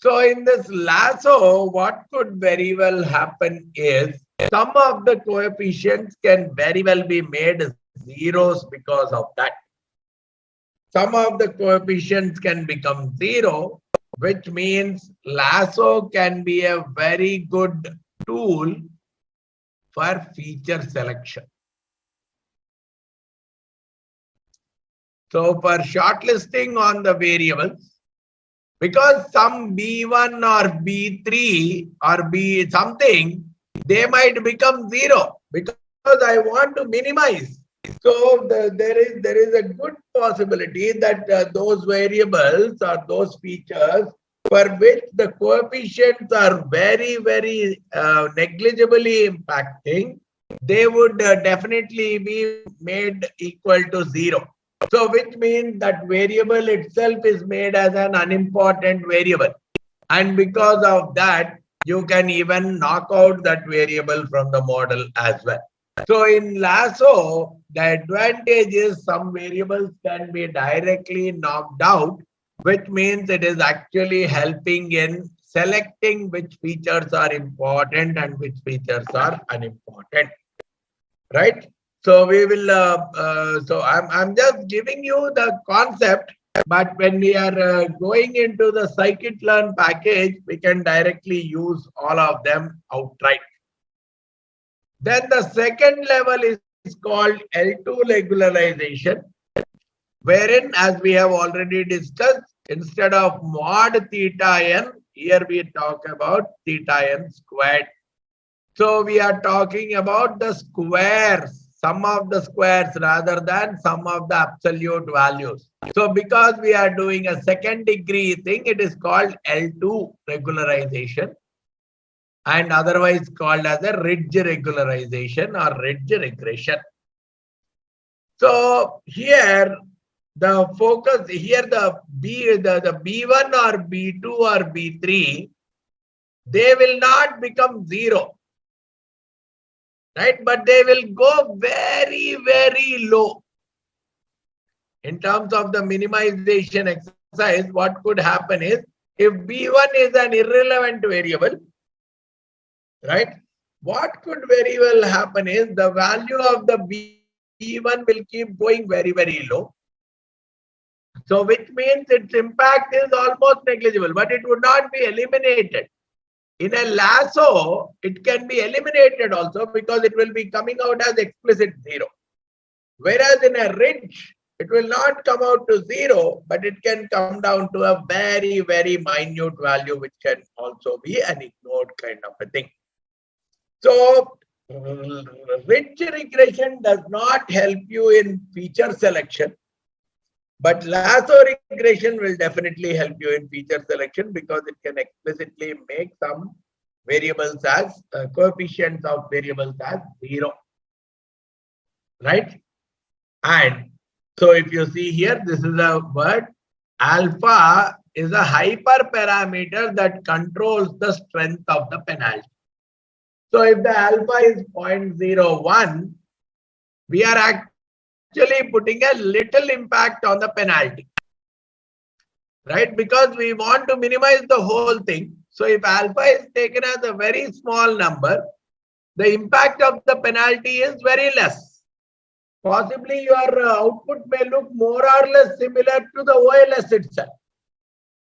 Speaker 1: in this lasso, what could very well happen is some of the coefficients can very well be made zeros because of that. Some of the coefficients can become zero, which means lasso can be a very good tool for feature selection. So for shortlisting on the variables, because some B1 or B3 or B something, they might become zero because I want to minimize. So there is a good possibility that those variables or those features for which the coefficients are very negligibly impacting, they would definitely be made equal to zero. So which means that variable itself is made as an unimportant variable. And because of that, you can even knock out that variable from the model as well. So in lasso, the advantage is some variables can be directly knocked out, which means it is actually helping in selecting which features are important and which features are unimportant, right? So we will. So I'm just giving you the concept, but when we are going into the scikit-learn package, we can directly use all of them outright. Then the second level is called L2 regularization, wherein, as we have already discussed, instead of mod theta n, here we talk about theta n squared. So we are talking about the squares, sum of the squares rather than sum of the absolute values. So because we are doing a second degree thing, it is called L2 regularization, and otherwise called as a ridge regularization or ridge regression. So here the focus, here the B1 or B2 or B3, they will not become zero, right? But they will go very low. In terms of the minimization exercise, what could happen is, if B1 is an irrelevant variable, right? What could very well happen is the value of the B1 will keep going very low. So which means its impact is almost negligible, but it would not be eliminated. In a lasso, it can be eliminated also because it will be coming out as explicit zero. Whereas in a ridge, it will not come out to zero, but it can come down to a very minute value, which can also be an ignored kind of a thing. So ridge regression does not help you in feature selection, but lasso regression will definitely help you in feature selection because it can explicitly make some variables as coefficients of variables as zero, right? And so if you see here, this is a word. Alpha is a hyperparameter that controls the strength of the penalty. So if the alpha is 0.01, we are actually putting a little impact on the penalty, right? Because we want to minimize the whole thing. So if alpha is taken as a very small number, the impact of the penalty is very less. Possibly your output may look more or less similar to the OLS itself.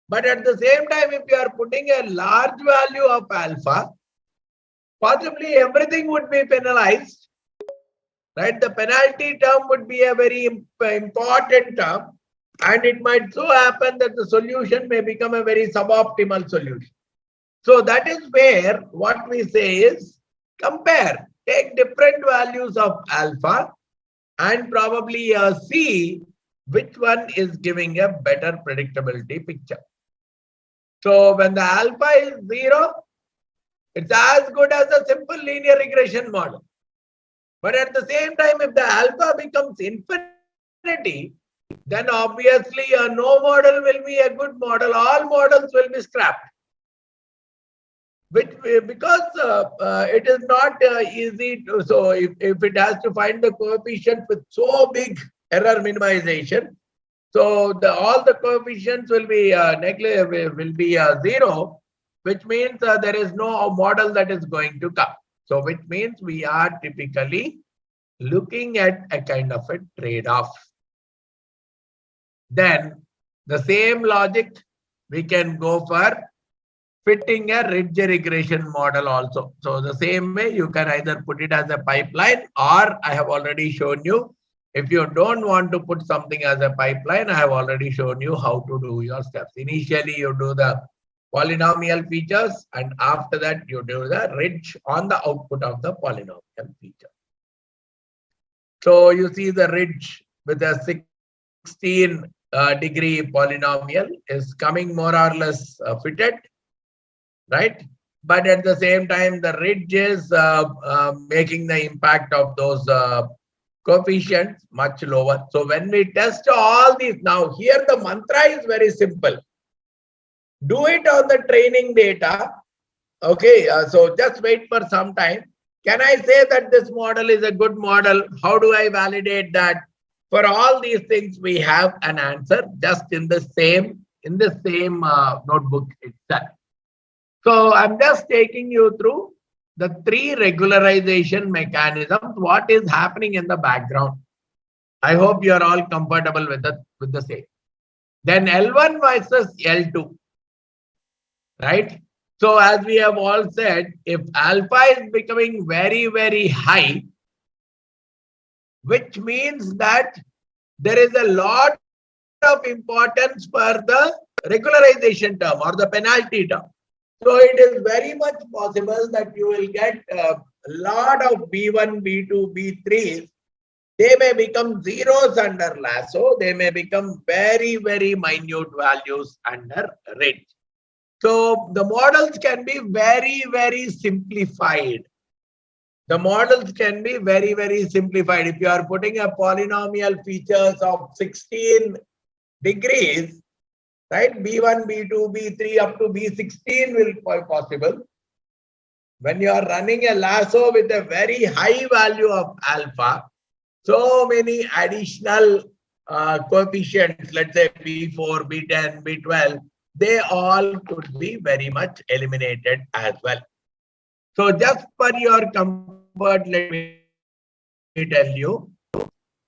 Speaker 1: But at the same time, if you are putting a large value of alpha, possibly everything would be penalized, right? The penalty term would be a very important term, and it might so happen that the solution may become a very suboptimal solution. So that is where what we say is compare, take different values of alpha and probably see which one is giving a better predictability picture. So when the alpha is zero, it's as good as a simple linear regression model. But at the same time, if the alpha becomes infinity, then obviously no model will be a good model. All models will be scrapped. Because it is not easy to, so if it has to find the coefficient with so big error minimization, so all the coefficients will be will be zero, which means there is no model that is going to come. So which means we are typically looking at a kind of a trade-off. Then the same logic we can go for fitting a ridge regression model also. So the same way you can either put it as a pipeline, or I have already shown you, if you don't want to put something as a pipeline, I have already shown you how to do your steps. Initially you do the polynomial features, and after that you do the ridge on the output of the polynomial feature. So you see the ridge with a 16 degree polynomial is coming more or less fitted, right? But at the same time, the ridge is making the impact of those coefficients much lower. So when we test all these, now here the mantra is very simple. Do it on the training data. Okay, so just wait for some time. Can I say that this model is a good model? How do I validate that? For all these things, we have an answer just in the same notebook itself. So I'm just taking you through the three regularization mechanisms, what is happening in the background. I hope you are all comfortable with the same. Then L1 versus L2, right? So as we have all said, if alpha is becoming very, very high, which means that there is a lot of importance for the regularization term or the penalty term. So it is very much possible that you will get a lot of B1, B2, B3s. They may become zeros under lasso. They may become very, very minute values under ridge. So the models can be very, very simplified. The models can be very, very simplified. If you are putting a polynomial features of 16 degrees, right? B1, B2, B3 up to B16 will be possible. When you are running a lasso with a very high value of alpha, so many additional coefficients, let's say B4, B10, B12, they all could be very much eliminated as well. So just for your comfort, let me tell you,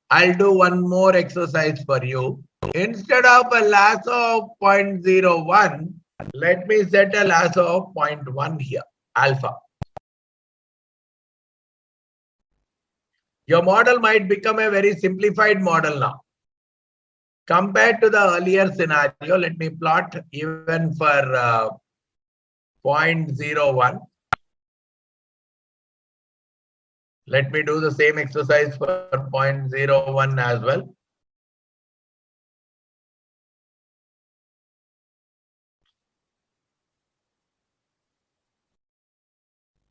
Speaker 1: I'll do one more exercise for you. Instead of a lasso of 0.01, let me set a lasso of 0.1 here, alpha. Your model might become a very simplified model now. Compared to the earlier scenario, let me plot even for 0.01. Let me do the same exercise for 0.01 as well.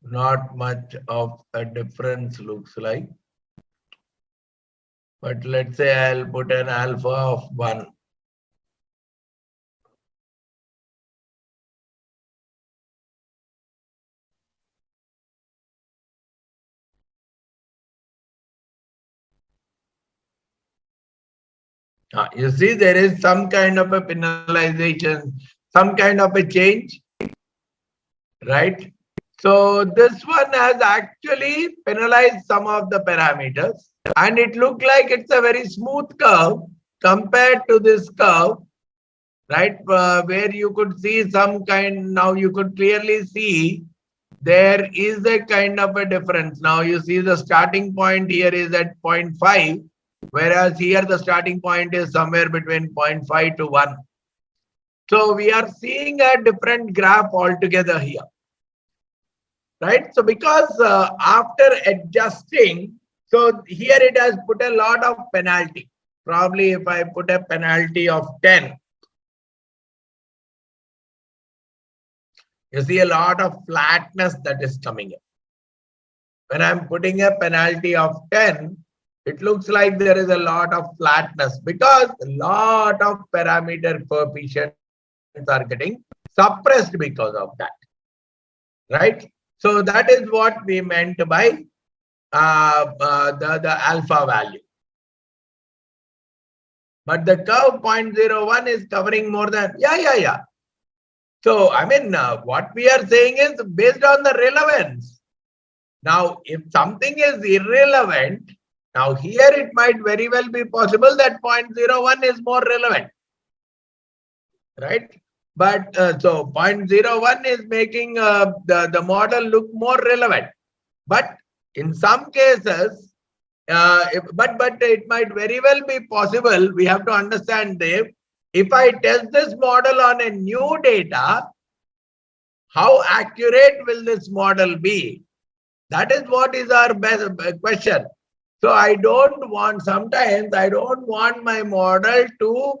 Speaker 1: Not much of a difference looks like. But let's say I'll put an alpha of 1. You see, there is some kind of a penalization, some kind of a change, right? So this one has actually penalized some of the parameters, and it looked like it's a very smooth curve compared to this curve, right? Where you could see some kind, now you could clearly see there is a kind of a difference. Now you see the starting point here is at 0.5, whereas here the starting point is somewhere between 0.5 to 1. So we are seeing a different graph altogether here, right? So because after adjusting, so here it has put a lot of penalty. Probably if I put a penalty of 10, you see a lot of flatness that is coming in. When I'm putting a penalty of 10, it looks like there is a lot of flatness because a lot of parameter coefficients are getting suppressed because of that. right? So that is what we meant by the alpha value. But the curve 0.01 is covering more than, yeah. So, I mean, what we are saying is based on the relevance. Now, if something is irrelevant, now here it might very well be possible that 0.01 is more relevant, right? But so 0.01 is making the model look more relevant. But in some cases, but it might very well be possible. We have to understand, Dave, if I test this model on a new data, how accurate will this model be? That is what is our best question. So I don't want, sometimes I don't want my model to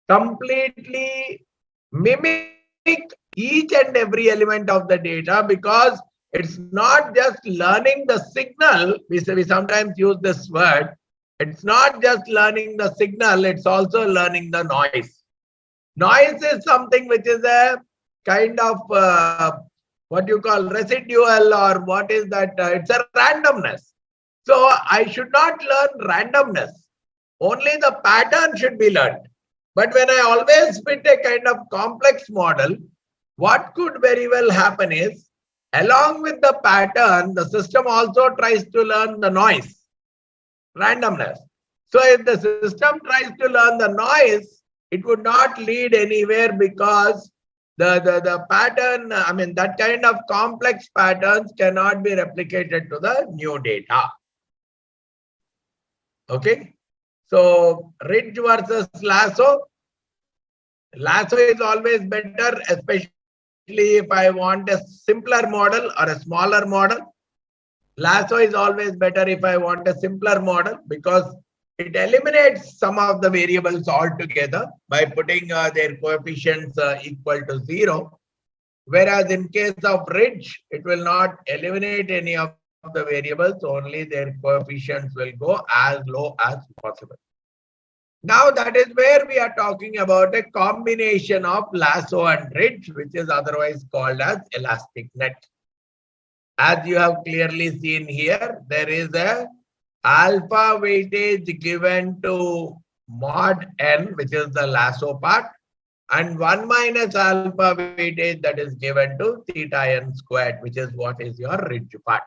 Speaker 1: completely mimic each and every element of the data, because it's not just learning the signal. We sometimes use this word. It's not just learning the signal, it's also learning the noise. Noise is something which is a kind of what you call residual, or what is that? It's a randomness. So I should not learn randomness. Only the pattern should be learned. But when I always fit a kind of complex model, what could very well happen is, along with the pattern, the system also tries to learn the noise, randomness. So if the system tries to learn the noise, it would not lead anywhere, because the pattern, I mean, that kind of complex patterns cannot be replicated to the new data. Okay. So ridge versus lasso. Lasso is always better, especially if I want a simpler model or a smaller model. Lasso is always better if I want a simpler model, because it eliminates some of the variables altogether by putting their coefficients equal to 0. Whereas in case of ridge, it will not eliminate any of the variables, only their coefficients will go as low as possible. Now that is where we are talking about a combination of lasso and ridge, which is otherwise called as elastic net. As you have clearly seen here, there is a alpha weightage given to mod n, which is the lasso part, and 1 minus alpha weightage that is given to theta n squared, which is what is your ridge part.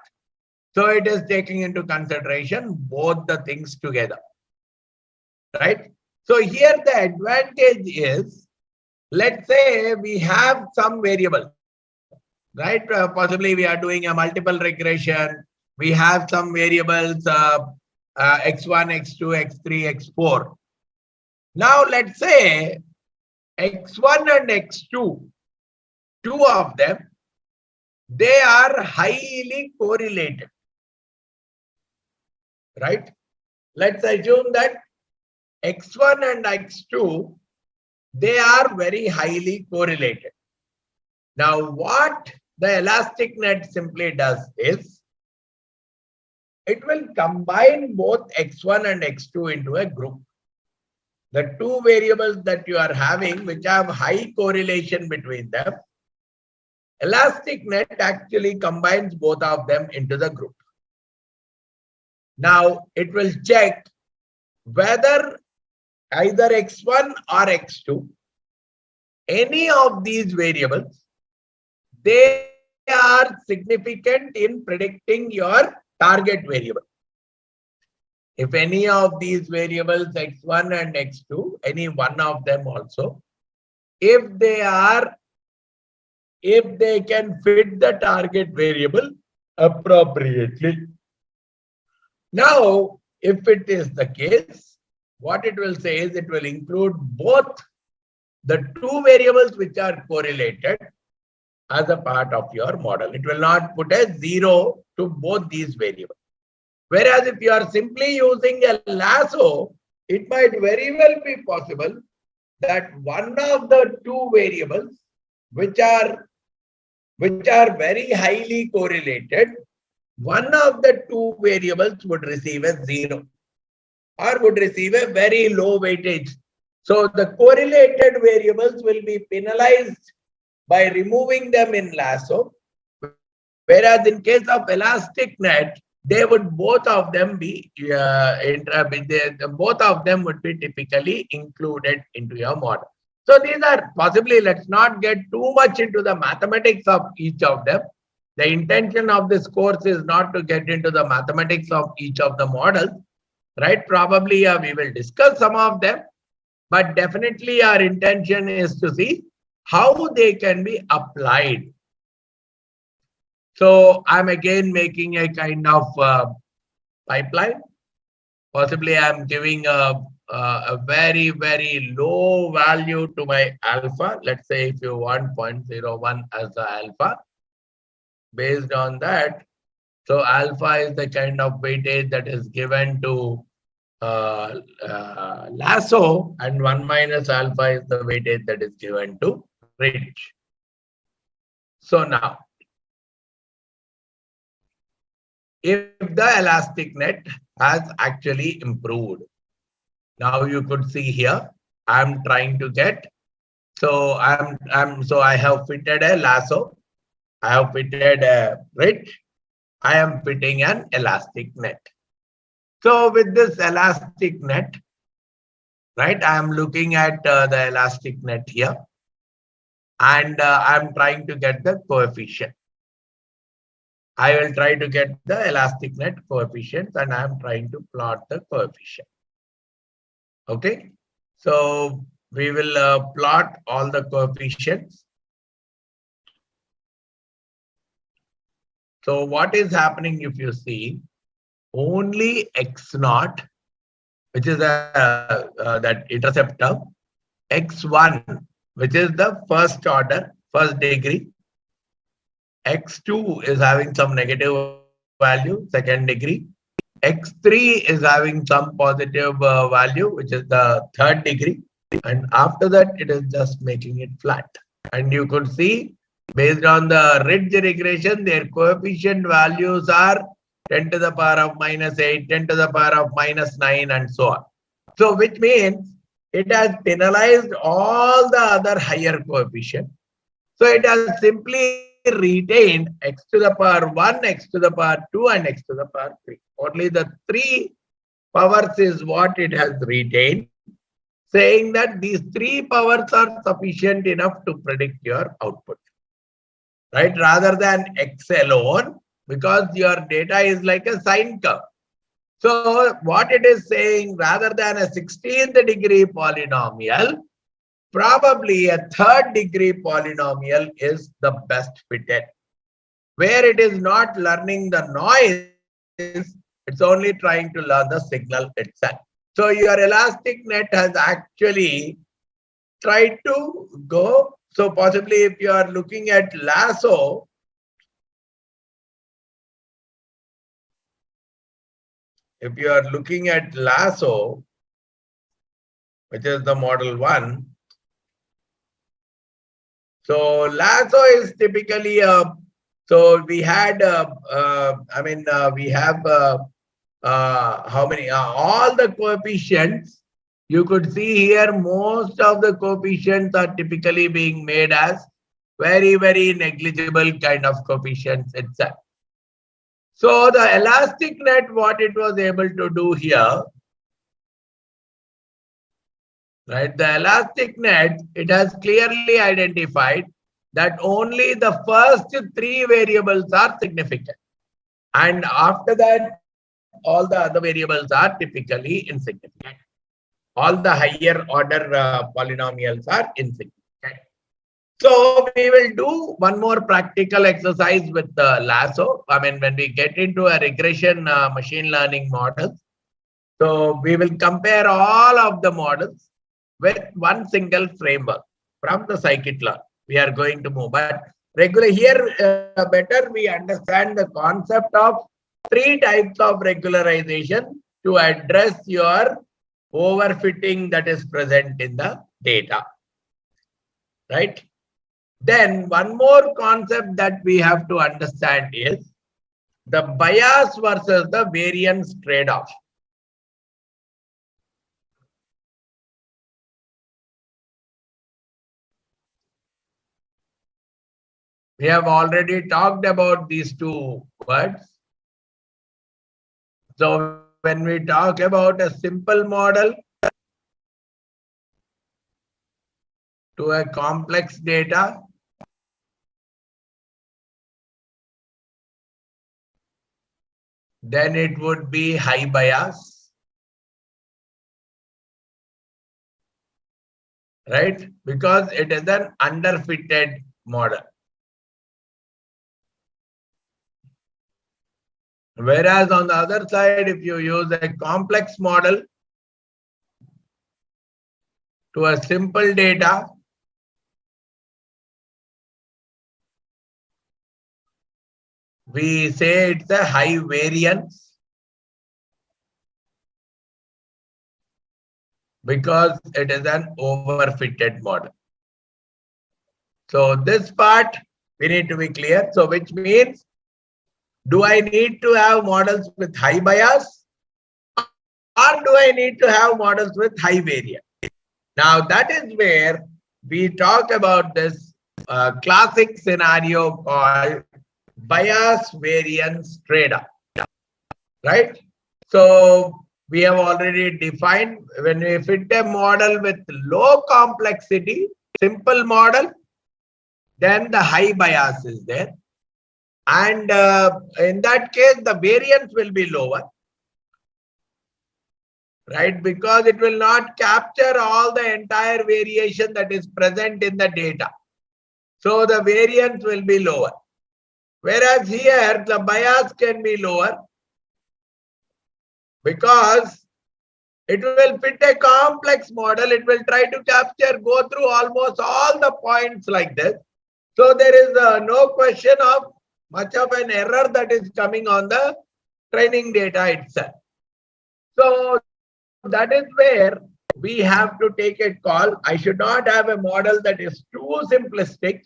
Speaker 1: So it is taking into consideration both the things together, right? So here the advantage is, let's say we have some variables, right? Possibly we are doing a multiple regression. We have some variables, x1, x2, x3, x4. Now let's say x1 and x2, two of them, they are highly correlated, right? Let's assume that x1 and x2, they are very highly correlated. Now what the elastic net simply does is, it will combine both x1 and x2 into a group. The two variables that you are having, which have high correlation between them, elastic net actually combines both of them into the group. Now it will check whether either x1 or x2, any of these variables, they are significant in predicting your target variable. If any of these variables x1 and x2, any one of them also, if they can fit the target variable appropriately. Now, if it is the case, what it will say is, it will include both the two variables which are correlated as a part of your model. It will not put a 0 to both these variables. Whereas if you are simply using a lasso, it might very well be possible that one of the two variables which are very highly correlated, one of the two variables would receive a 0 or would receive a very low weightage. So the correlated variables will be penalized by removing them in lasso, Whereas in case of elastic net, they would both of them be both of them would be typically included into your model. So these are possibly, let's not get too much into the mathematics of each of them. The intention of this course is not to get into the mathematics of each of the models, right? Probably we will discuss some of them, but definitely our intention is to see how they can be applied. So I'm again making a kind of pipeline. Possibly I'm giving a very, very low value to my alpha. Let's say if you want 0.01 as the alpha. Based on that, so alpha is the kind of weightage that is given to lasso, and 1 minus alpha is the weightage that is given to ridge. So now, if the elastic net has actually improved, now you could see here, I'm trying to get, so I have fitted a lasso, I have fitted a ridge, I am fitting an elastic net. So with this elastic net, right, I am looking at the elastic net here, and I'm trying to get the coefficient. I will try to get the elastic net coefficients, and I'm trying to plot the coefficient. Okay, so we will plot all the coefficients. So what is happening if you see only x naught, which is that interceptor, x1, which is the first order, first degree, x2 is having some negative value, second degree, x3 is having some positive value, which is the third degree, and after that it is just making it flat. And you could see, based on the ridge regression, their coefficient values are 10 to the power of minus 8, 10 to the power of minus 9, and so on. So which means it has penalized all the other higher coefficients. So it has simply retained x to the power 1, x to the power 2, and x to the power 3. Only the 3 powers is what it has retained, saying that these 3 powers are sufficient enough to predict your output, right? Rather than x alone, because your data is like a sine curve. So what it is saying, rather than a 16th degree polynomial, probably a 3rd degree polynomial is the best fitted, where it is not learning the noise, it's only trying to learn the signal itself. So your elastic net has actually tried to go. So possibly if you are looking at lasso, which is the model 1, so lasso is typically so we had we have how many all the coefficients you could see here. Most of the coefficients are typically being made as very, very negligible kind of coefficients itself. So the elastic net, what it was able to do here, right? The elastic net, it has clearly identified that only the first 3 variables are significant, and after that all the other variables are typically insignificant. All the higher order polynomials are insignificant. So we will do one more practical exercise with the lasso. I mean, when we get into a regression machine learning model, so we will compare all of the models with one single framework from the scikit-learn. We are going to move, but regular here better we understand the concept of 3 types of regularization to address your overfitting that is present in the data, right? Then one more concept that we have to understand is the bias versus the variance trade-off. We have already talked about these two words. So when we talk about a simple model to a complex data, then it would be high bias, right? Because it is an underfitted model. Whereas on the other side, if you use a complex model to a simple data, we say it's a high variance because it is an overfitted model. So this part we need to be clear. So which means, do I need to have models with high bias or do I need to have models with high variance? Now that is where we talk about this classic scenario called bias variance trade-off, right? So we have already defined when we fit a model with low complexity, simple model, then the high bias is there. And in that case, the variance will be lower, right? Because it will not capture all the entire variation that is present in the data. So the variance will be lower. Whereas here, the bias can be lower because it will fit a complex model. It will try to capture, go through almost all the points like this. So there is no question of much of an error that is coming on the training data itself. So that is where we have to take a call. I should not have a model that is too simplistic,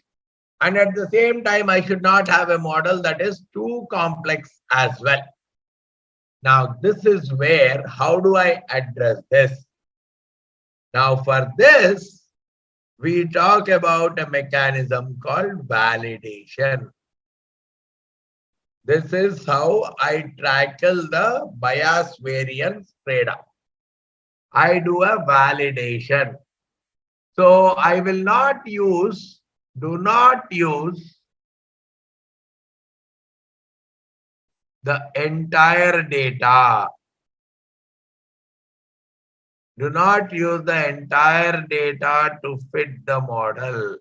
Speaker 1: and at the same time, I should not have a model that is too complex as well. Now, this is where, how do I address this? Now, for this, we talk about a mechanism called validation. This is how I tackle the bias variance trade-off. I do a validation. So I will not use, do not use the entire data. Do not use the entire data to fit the model.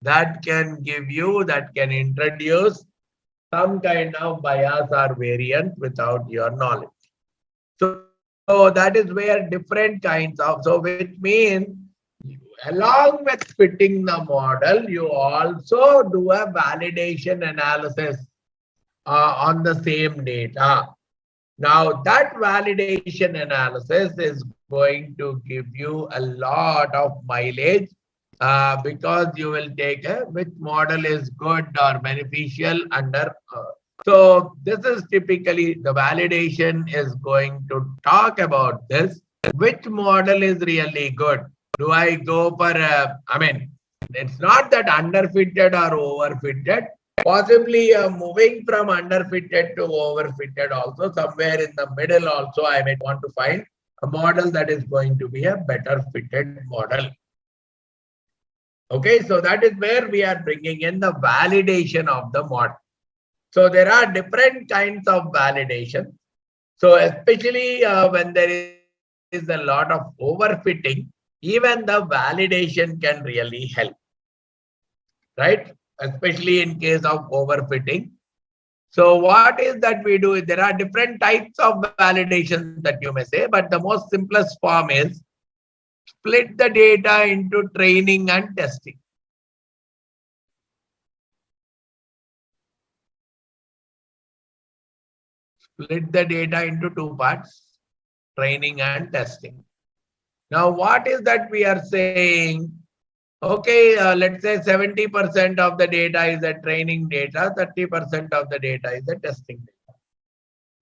Speaker 1: That can give you, that can introduce some kind of bias or variance without your knowledge. So that is where different kinds of, so which means along with fitting the model, you also do a validation analysis on the same data. Now that validation analysis is going to give you a lot of mileage because you will take which model is good or beneficial under. So this is typically the validation is going to talk about this. Which model is really good? Do I go for, I mean, it's not that underfitted or overfitted. Possibly moving from underfitted to overfitted also, somewhere in the middle also, I might want to find a model that is going to be a better fitted model. Okay, so that is where we are bringing in the validation of the model. So there are different kinds of validation. So especially when there is a lot of overfitting, even the validation can really help, right? Especially in case of overfitting. So what is that we do? There are different types of validations that you may say, but the most simplest form is split the data into training and testing. Split the data into two parts, training and testing. Now, what is that we are saying? Okay, let's say 70% of the data is a training data, 30% of the data is a testing data.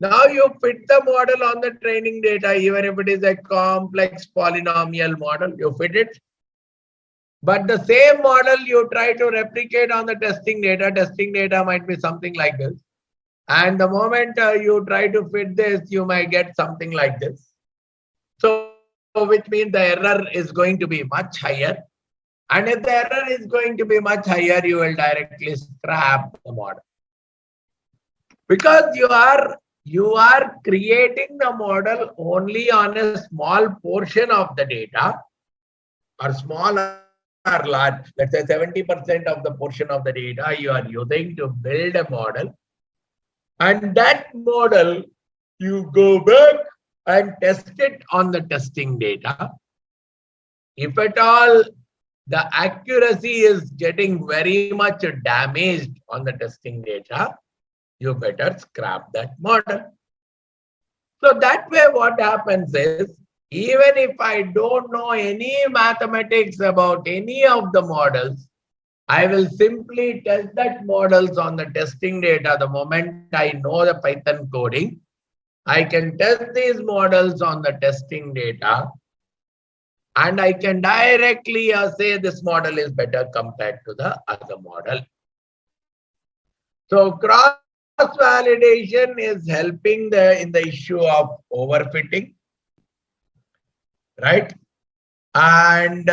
Speaker 1: Now you fit the model on the training data, even if it is a complex polynomial model, you fit it. But the same model you try to replicate on the testing data might be something like this. And the moment you try to fit this, you might get something like this. So which means the error is going to be much higher. And if the error is going to be much higher, you will directly scrap the model. Because you are creating the model only on a small portion of the data, or small or large, let's say 70% of the portion of the data you are using to build a model. And that model, you go back and test it on the testing data. If at all the accuracy is getting very much damaged on the testing data, you better scrap that model. So that way what happens is, even if I don't know any mathematics about any of the models, I will simply test that models on the testing data. The moment I know the Python coding, I can test these models on the testing data, and I can directly say this model is better compared to the other model. So cross-validation is helping in the issue of overfitting, right? And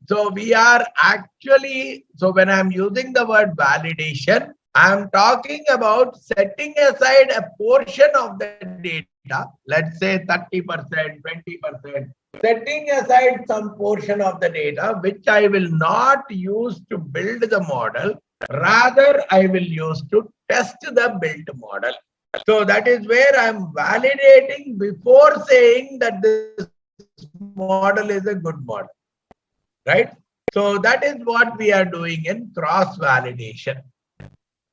Speaker 1: so we are actually, so when I'm using the word validation, I'm talking about setting aside a portion of the data, let's say 30%, 20%, setting aside some portion of the data, which I will not use to build the model, rather I will use to test the built model. So that is where I'm validating before saying that this model is a good model, right? So that is what we are doing in cross-validation.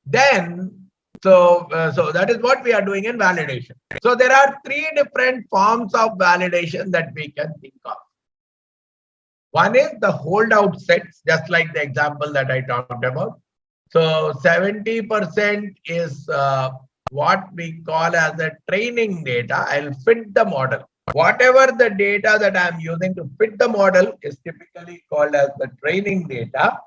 Speaker 1: Then, so that is what we are doing in validation. So there are three different forms of validation that we can think of. One is the holdout sets, just like the example that I talked about. So 70% is what we call as a training data. I'll fit the model. Whatever the data that I'm using to fit the model is typically called as the training data.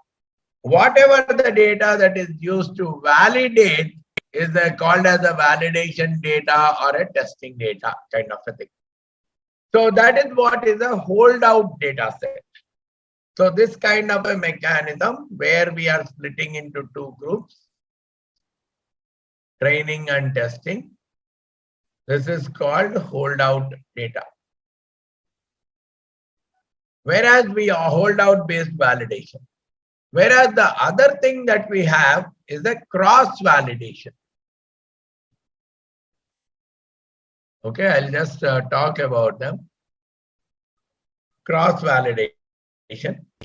Speaker 1: Whatever the data that is used to validate is called as a validation data or a testing data kind of a thing. So that is what is a holdout data set. So this kind of a mechanism where we are splitting into two groups, training and testing. This is called holdout data. Whereas we are holdout based validation. Whereas the other thing that we have is a cross validation. Okay, I'll just talk about them. Cross validation.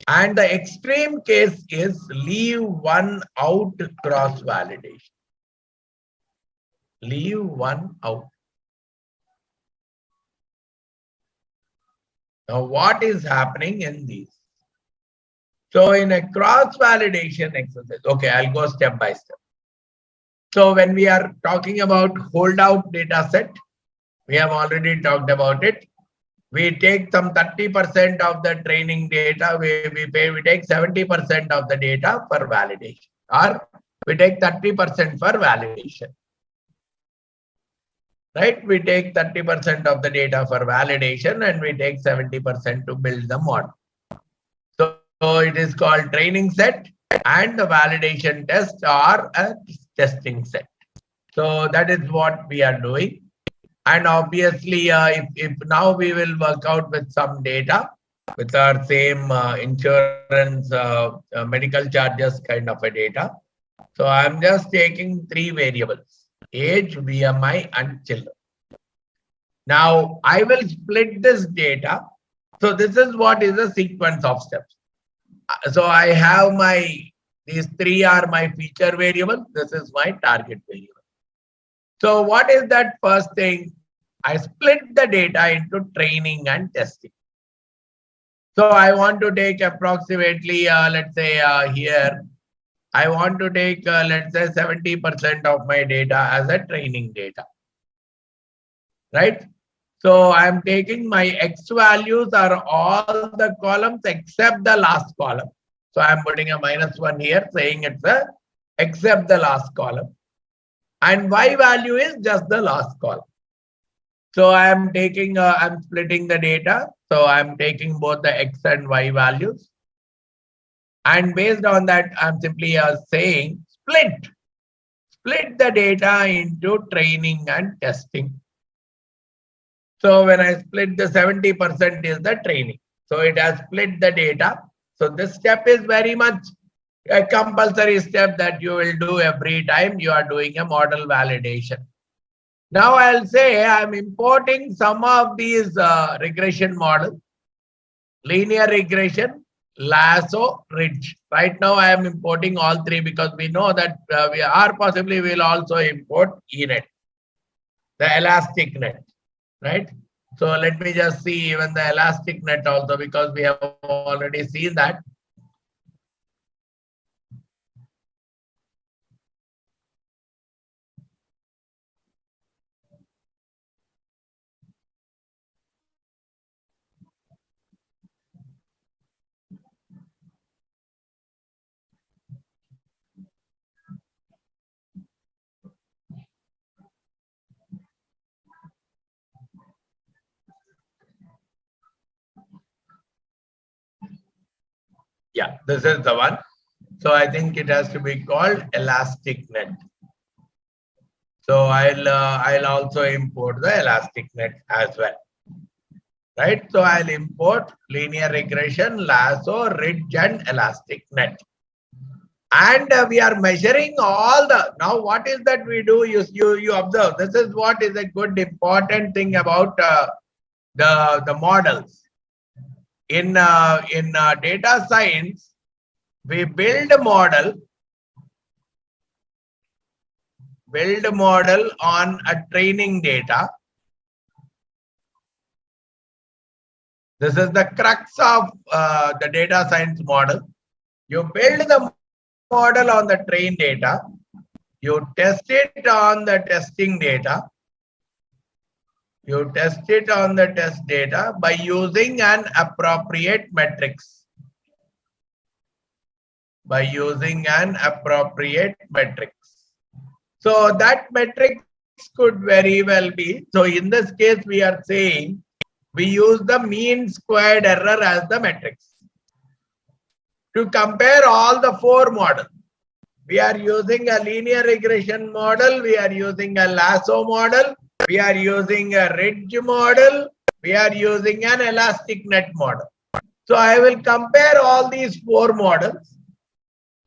Speaker 1: And the extreme case is leave one out cross validation. Leave one out. Now, what is happening in these? So in a cross validation exercise, okay, I'll go step by step. So when we are talking about holdout data set, we have already talked about it. We take some 30% of the training data, we take 70% of the data for validation, or we take 30% for validation. Right? We take 30% of the data for validation and we take 70% to build the model. So it is called training set, and the validation test are a testing set. So that is what we are doing. And obviously, if now we will work out with some data with our same insurance, medical charges kind of a data. So I'm just taking three variables: age, BMI, and children. Now I will split this data. So this is what is a sequence of steps. So I have these three are my feature variables. This is my target variable. So what is that first thing? I split the data into training and testing. So I want to take approximately, let's say here, I want to take, let's say 70% of my data as a training data, right? So I'm taking my X values are all the columns except the last column. So I'm putting a -1 here saying it's a except the last column. And Y value is just the last column. So I'm taking, I'm splitting the data. So I'm taking both the X and Y values. And based on that, I'm simply saying split the data into training and testing. So when I split the 70% is the training. So it has split the data. So this step is very much a compulsory step that you will do every time you are doing a model validation. Now I'll say I'm importing some of these regression models, linear regression, lasso, ridge. Right now I am importing all three because we know that we are possibly will also import ENet, the elastic net, right? So let me just see even the elastic net also because we have already seen that. Yeah, this is the one. So I think it has to be called elastic net. So I'll also import the elastic net as well. Right? So I'll import linear regression, lasso, ridge, and elastic net. And we are measuring all the, now what is that we do? You observe, this is what is a good important thing about the models. In data science, we build a model on a training data. This is the crux of the data science model. You build the model on the train data. You test it on the testing data. You test it on the test data by using an appropriate metrics. By using an appropriate metrics. So that metrics could very well be, so in this case we are saying we use the mean squared error as the metrics. To compare all the four models, we are using a linear regression model, we are using a lasso model, we are using a ridge model, we are using an elastic net model. So I will compare all these four models.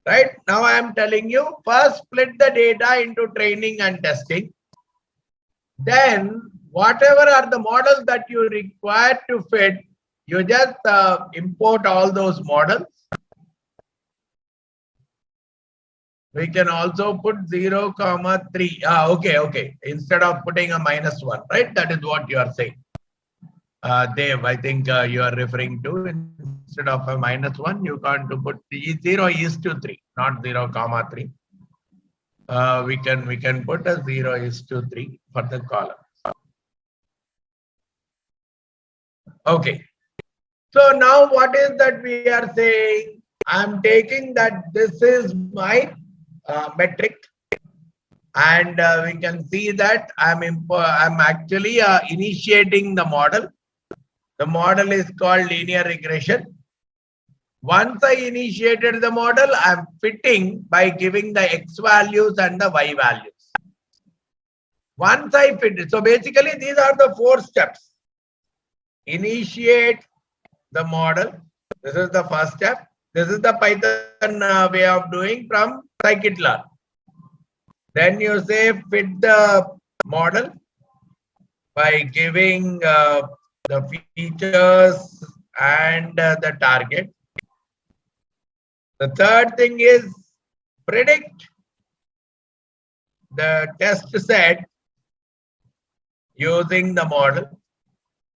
Speaker 1: Right now I am telling you, first split the data into training and testing. Then whatever are the models that you require to fit, you just import all those models. We can also put 0, 3. Okay. Instead of putting a -1, right? That is what you are saying. Dev, I think you are referring to, instead of a -1, you can't to put 0:3, not 0, 3. We can put a 0:3 for the column. Okay. So now what is that we are saying? I'm taking that this is my metric, and we can see that I'm actually initiating the model. The model is called linear regression. Once I initiated the model, I'm fitting by giving the X values and the Y values. Once I fit it, so basically these are the 4 steps. Initiate the model. This is the first step. This is the Python way of doing from scikit-learn. Then you say fit the model by giving the features and the target. The third thing is predict the test set using the model,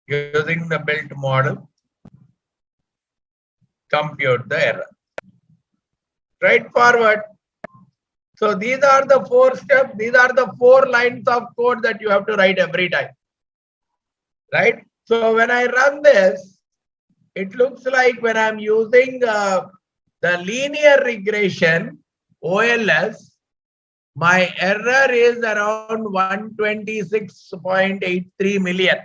Speaker 1: using the built model, compute the error. Straightforward. So these are the 4 steps, these are the 4 lines of code that you have to write every time. right? So when I run this, it looks like when I'm using the linear regression, OLS, my error is around 126.83 million.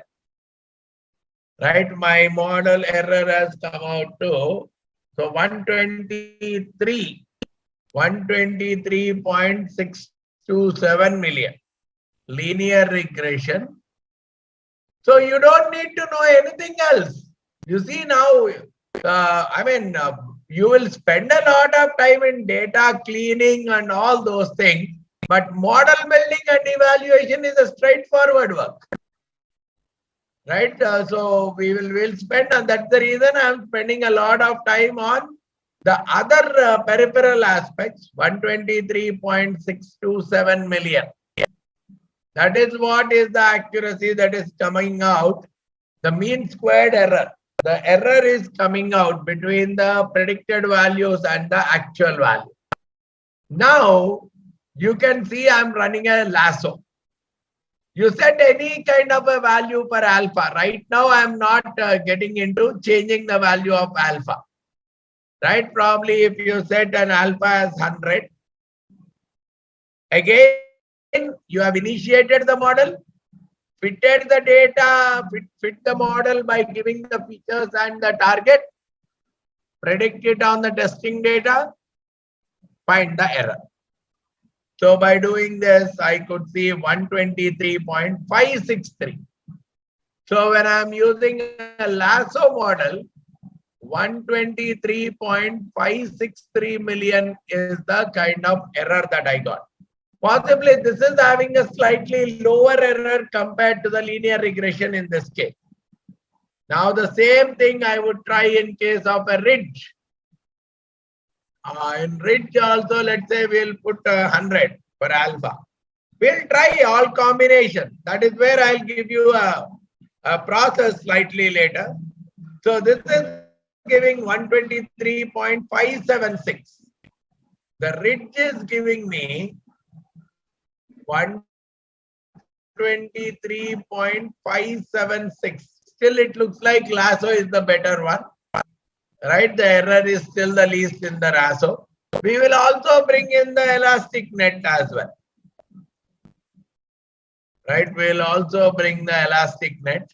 Speaker 1: Right? My model error has come out to, so 123.627 million. Linear regression. So you don't need to know anything else. You see now, you will spend a lot of time in data cleaning and all those things, but model building and evaluation is a straightforward work. Right? So we'll spend, and that's the reason I'm spending a lot of time on the other peripheral aspects, 123.627 million. That is what is the accuracy that is coming out, the mean squared error. The error is coming out between the predicted values and the actual value. Now, you can see I'm running a lasso. You set any kind of a value for alpha. Right now, I'm not getting into changing the value of alpha. Right? Probably if you set an alpha as 100, again, you have initiated the model, fitted the data, fit the model by giving the features and the target, predict it on the testing data, find the error. So by doing this, I could see 123.563. So when I'm using a lasso model, 123.563 million is the kind of error that I got. Possibly this is having a slightly lower error compared to the linear regression in this case. Now the same thing I would try in case of a ridge. In ridge also, let's say we'll put 100 for alpha. We'll try all combination. That is where I'll give you a process slightly later. So this is giving 123.576. The ridge is giving me 123.576. Still, it looks like lasso is the better one. Right? The error is still the least in the lasso. We will also bring in the elastic net as well. Right? We'll also bring the elastic net.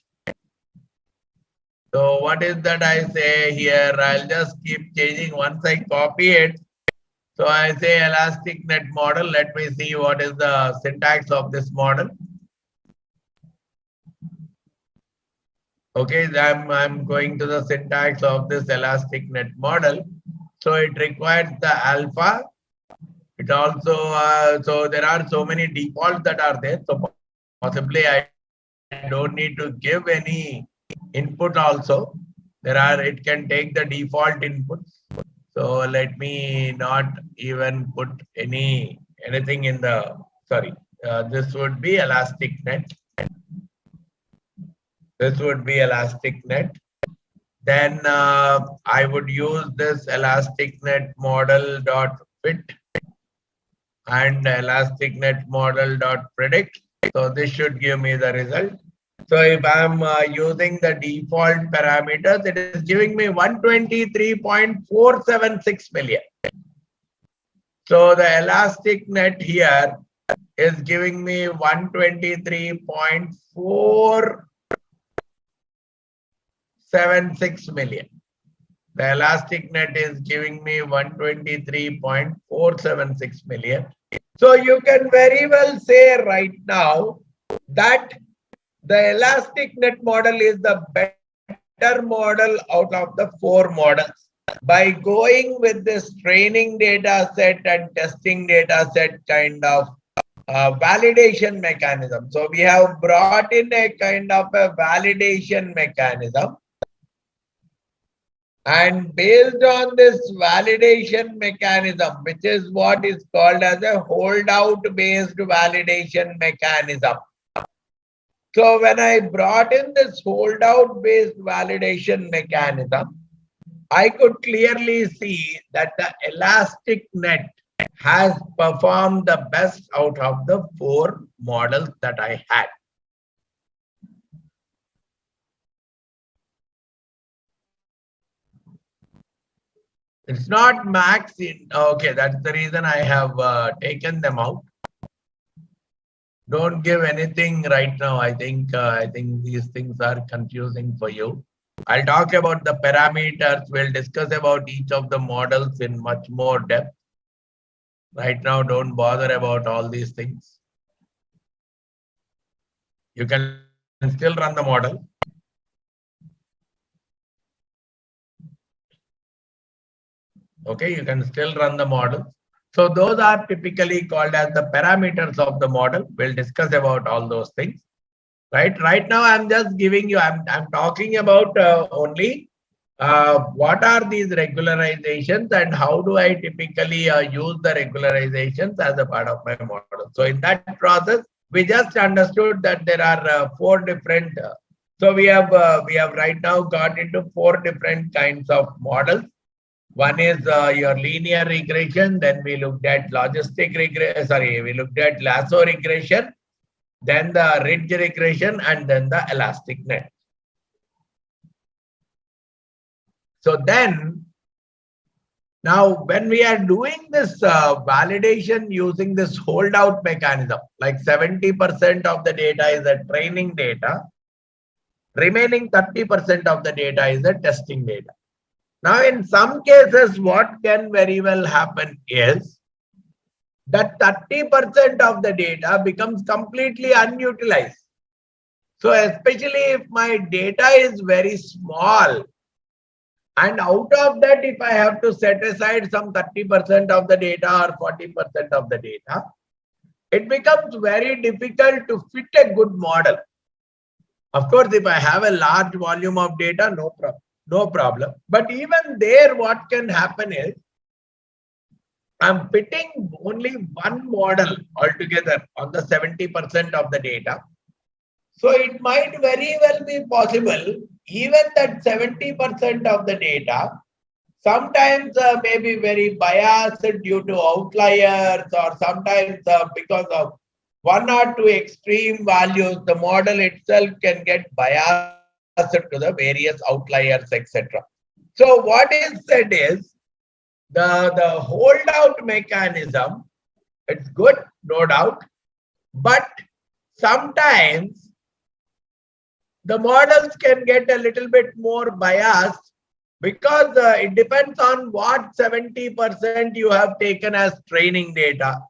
Speaker 1: So what is that I say here? I'll just keep changing once I copy it. So I say elastic net model. Let me see what is the syntax of this model. Okay, I'm going to the syntax of this elastic net model. So it requires the alpha. It also, so there are so many defaults that are there. So possibly I don't need to give any input also. It can take the default inputs. So let me not even put anything in the, sorry, this would be elastic net. This would be elastic net. Then I would use this elastic net model dot fit and elastic net model dot predict. So this should give me the result. So if I'm using the default parameters, it is giving me 123.476 million. So the elastic net here is giving me 123.476 million. The elastic net is giving me 123.476 million. So you can very well say right now that the elastic net model is the better model out of the 4 models. By going with this training data set and testing data set kind of validation mechanism. So we have brought in a kind of a validation mechanism. And based on this validation mechanism, which is what is called as a holdout based validation mechanism. So when I brought in this holdout based validation mechanism, I could clearly see that the elastic net has performed the best out of the 4 models that I had. It's not max in. Okay, that's the reason I have taken them out. Don't give anything right now. I think these things are confusing for you. I'll talk about the parameters. We'll discuss about each of the models in much more depth. Right now, don't bother about all these things. You can still run the model. Okay, you can still run the model. So those are typically called as the parameters of the model. We'll discuss about all those things. Right now, I'm just giving you, I'm talking about only what are these regularizations and how do I typically use the regularizations as a part of my model. So in that process, we just understood that there are four different. So we have right now got into four different kinds of models. One is your linear regression. Then we looked at logistic regression. Sorry, we looked at lasso regression, then the ridge regression, and then the elastic net. So then, now when we are doing this validation using this holdout mechanism, like 70% of the data is a training data, remaining 30% of the data is a testing data. Now, in some cases, what can very well happen is that 30% of the data becomes completely unutilized. So especially if my data is very small, and out of that, if I have to set aside some 30% of the data or 40% of the data, it becomes very difficult to fit a good model. Of course, if I have a large volume of data, no problem. But even there, what can happen is I'm fitting only one model altogether on the 70% of the data. So it might very well be possible, even that 70% of the data sometimes may be very biased due to outliers, or sometimes because of one or two extreme values, the model itself can get biased to the various outliers, etc. So what is said is the holdout mechanism, it's good, no doubt, but sometimes the models can get a little bit more biased because it depends on what 70% you have taken as training data.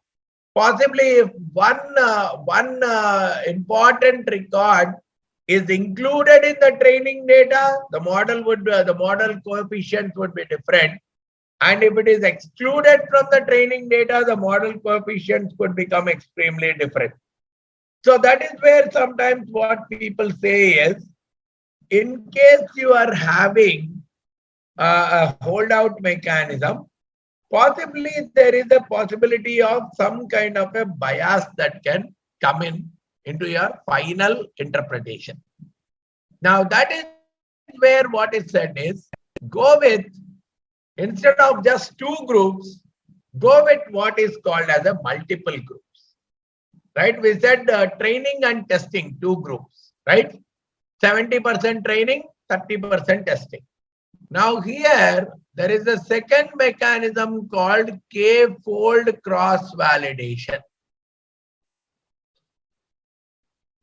Speaker 1: Possibly if one important record is included in the training data, the model coefficients would be different. And if it is excluded from the training data, the model coefficients could become extremely different. So that is where sometimes what people say is, in case you are having a holdout mechanism, possibly there is a possibility of some kind of a bias that can come into your final interpretation. Now that is where what is said is, go with, instead of just two groups, go with what is called as a multiple groups. Right? We said training and testing, two groups, right? 70% training, 30% testing. Now here, there is a second mechanism called k-fold cross-validation.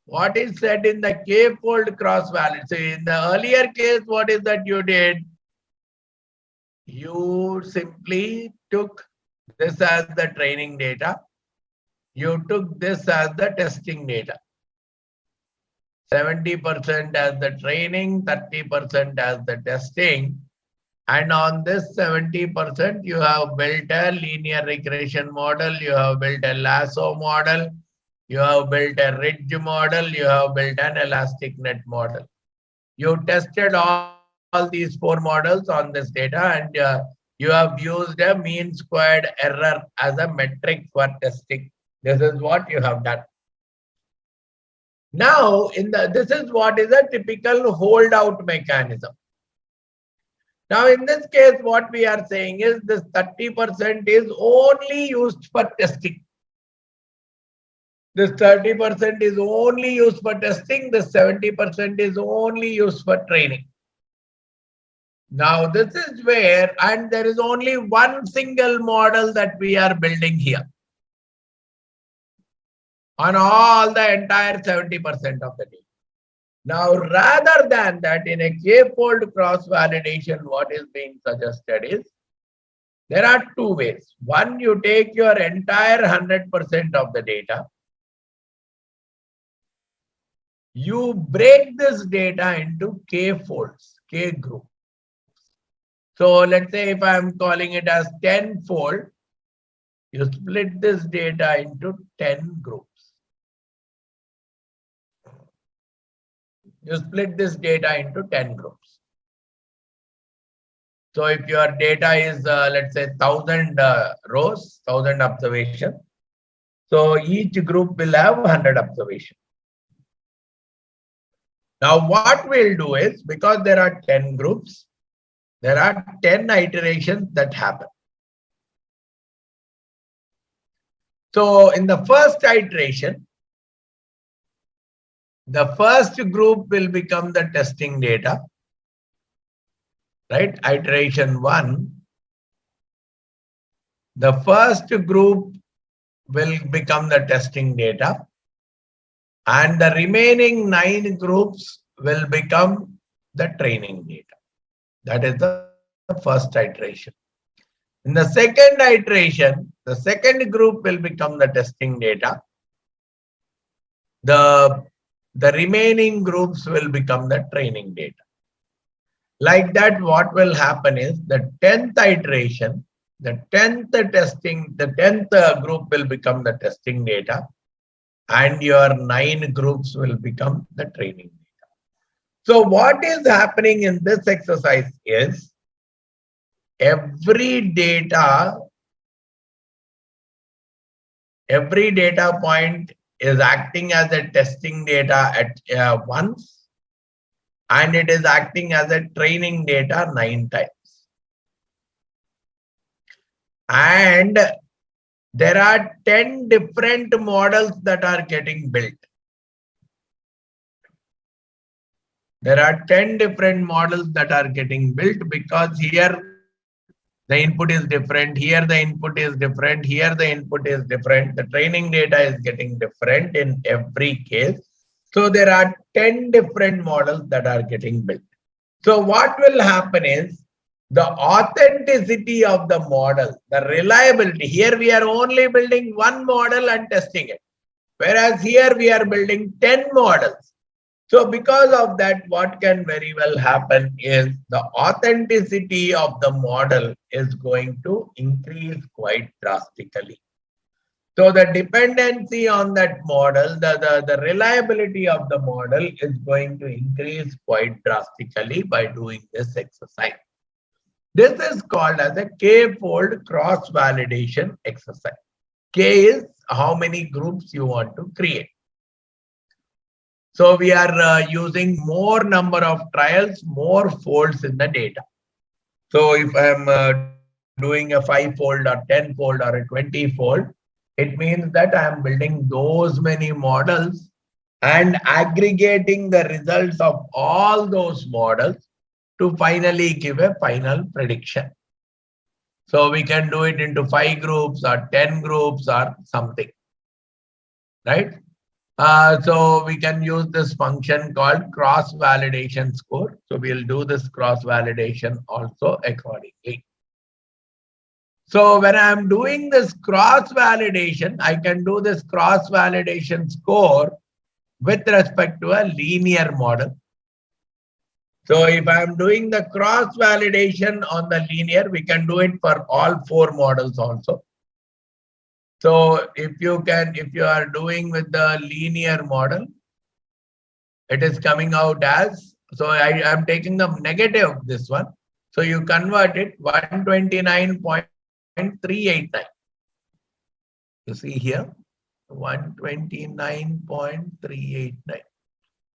Speaker 1: What is said in the k-fold cross-validation? So in the earlier case, what is that you did? You simply took this as the training data. You took this as the testing data. 70% as the training, 30% as the testing. And on this 70%, you have built a linear regression model, you have built a lasso model, you have built a ridge model, you have built an elastic net model. You tested all these four models on this data, and you have used a mean squared error as a metric for testing. This is what you have done. Now, this is what is a typical holdout mechanism. Now, in this case, what we are saying is this 30% is only used for testing. This 30% is only used for testing. This 70% is only used for training. Now this is where, and there is only one single model that we are building here on all the entire 70% of the data. Now, rather than that, in a k-fold cross-validation, what is being suggested is, there are two ways. One, you take your entire 100% of the data, you break this data into k folds, k groups. So let's say if I'm calling it as 10-fold, you split this data into 10 groups. You split this data into 10 groups. So if your data is, let's say 1000 rows, 1000 observations, so each group will have 100 observations. Now what we'll do is, because there are 10 groups, there are 10 iterations that happen. So in the first iteration, the first group will become the testing data, right? Iteration 1. The first group will become the testing data, and the remaining 9 groups will become the training data. That is the first iteration. In the second iteration, the second group will become the testing data. The remaining groups will become the training data. Like that, what will happen is the 10th iteration, the 10th testing, the 10th group will become the testing data, and your 9 groups will become the training data. So what is happening in this exercise is, every data point is acting as a testing data at once, and it is acting as a training data 9 times. And there are 10 different models that are getting built. There are 10 different models that are getting built, because here the input is different, here the input is different, here the input is different. The training data is getting different in every case. So there are 10 different models that are getting built. So what will happen is, the authenticity of the model, the reliability, here we are only building one model and testing it, whereas here we are building 10 models. So because of that, what can very well happen is, the authenticity of the model is going to increase quite drastically. So the dependency on that model, the reliability of the model is going to increase quite drastically by doing this exercise. This is called as a k-fold cross-validation exercise. K is how many groups you want to create. So we are using more number of trials, more folds in the data. So if I'm doing a 5-fold or 10-fold or a 20-fold, it means that I am building those many models and aggregating the results of all those models to finally give a final prediction. So we can do it into 5 groups or 10 groups or something, right? So we can use this function called cross-validation score. So we'll do this cross-validation also accordingly. So when I'm doing this cross-validation, I can do this cross-validation score with respect to a linear model. So if I'm doing the cross-validation on the linear, we can do it for all 4 models also. So if you are doing with the linear model, it is coming out as, so I am taking the negative of this one. So you convert it 129.389. You see here, 129.389.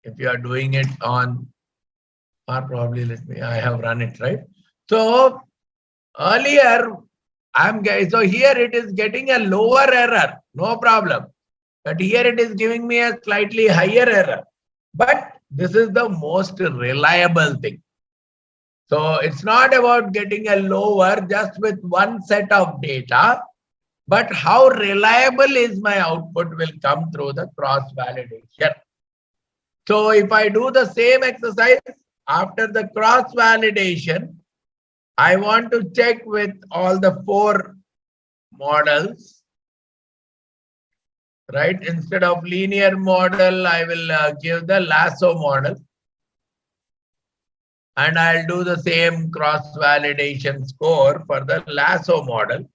Speaker 1: If you are doing it on, or probably I have run it, right? So earlier, so here it is getting a lower error, no problem. But here it is giving me a slightly higher error. But this is the most reliable thing. So it's not about getting a lower just with one set of data, but how reliable is my output will come through the cross validation. So if I do the same exercise after the cross validation, I want to check with all the 4 models, right? Instead of linear model, I will give the lasso model. And I'll do the same cross validation score for the lasso model.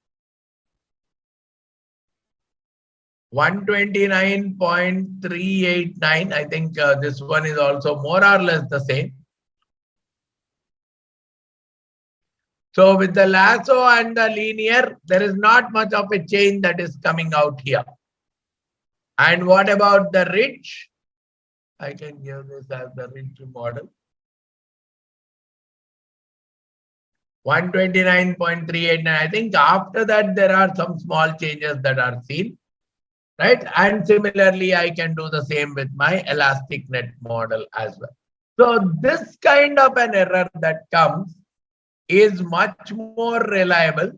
Speaker 1: 129.389. I think this one is also more or less the same. So with the lasso and the linear, there is not much of a change that is coming out here. And what about the rich? I can give this as the rich model. 129.389. I think after that, there are some small changes that are seen, right? And similarly, I can do the same with my elastic net model as well. So this kind of an error that comes is much more reliable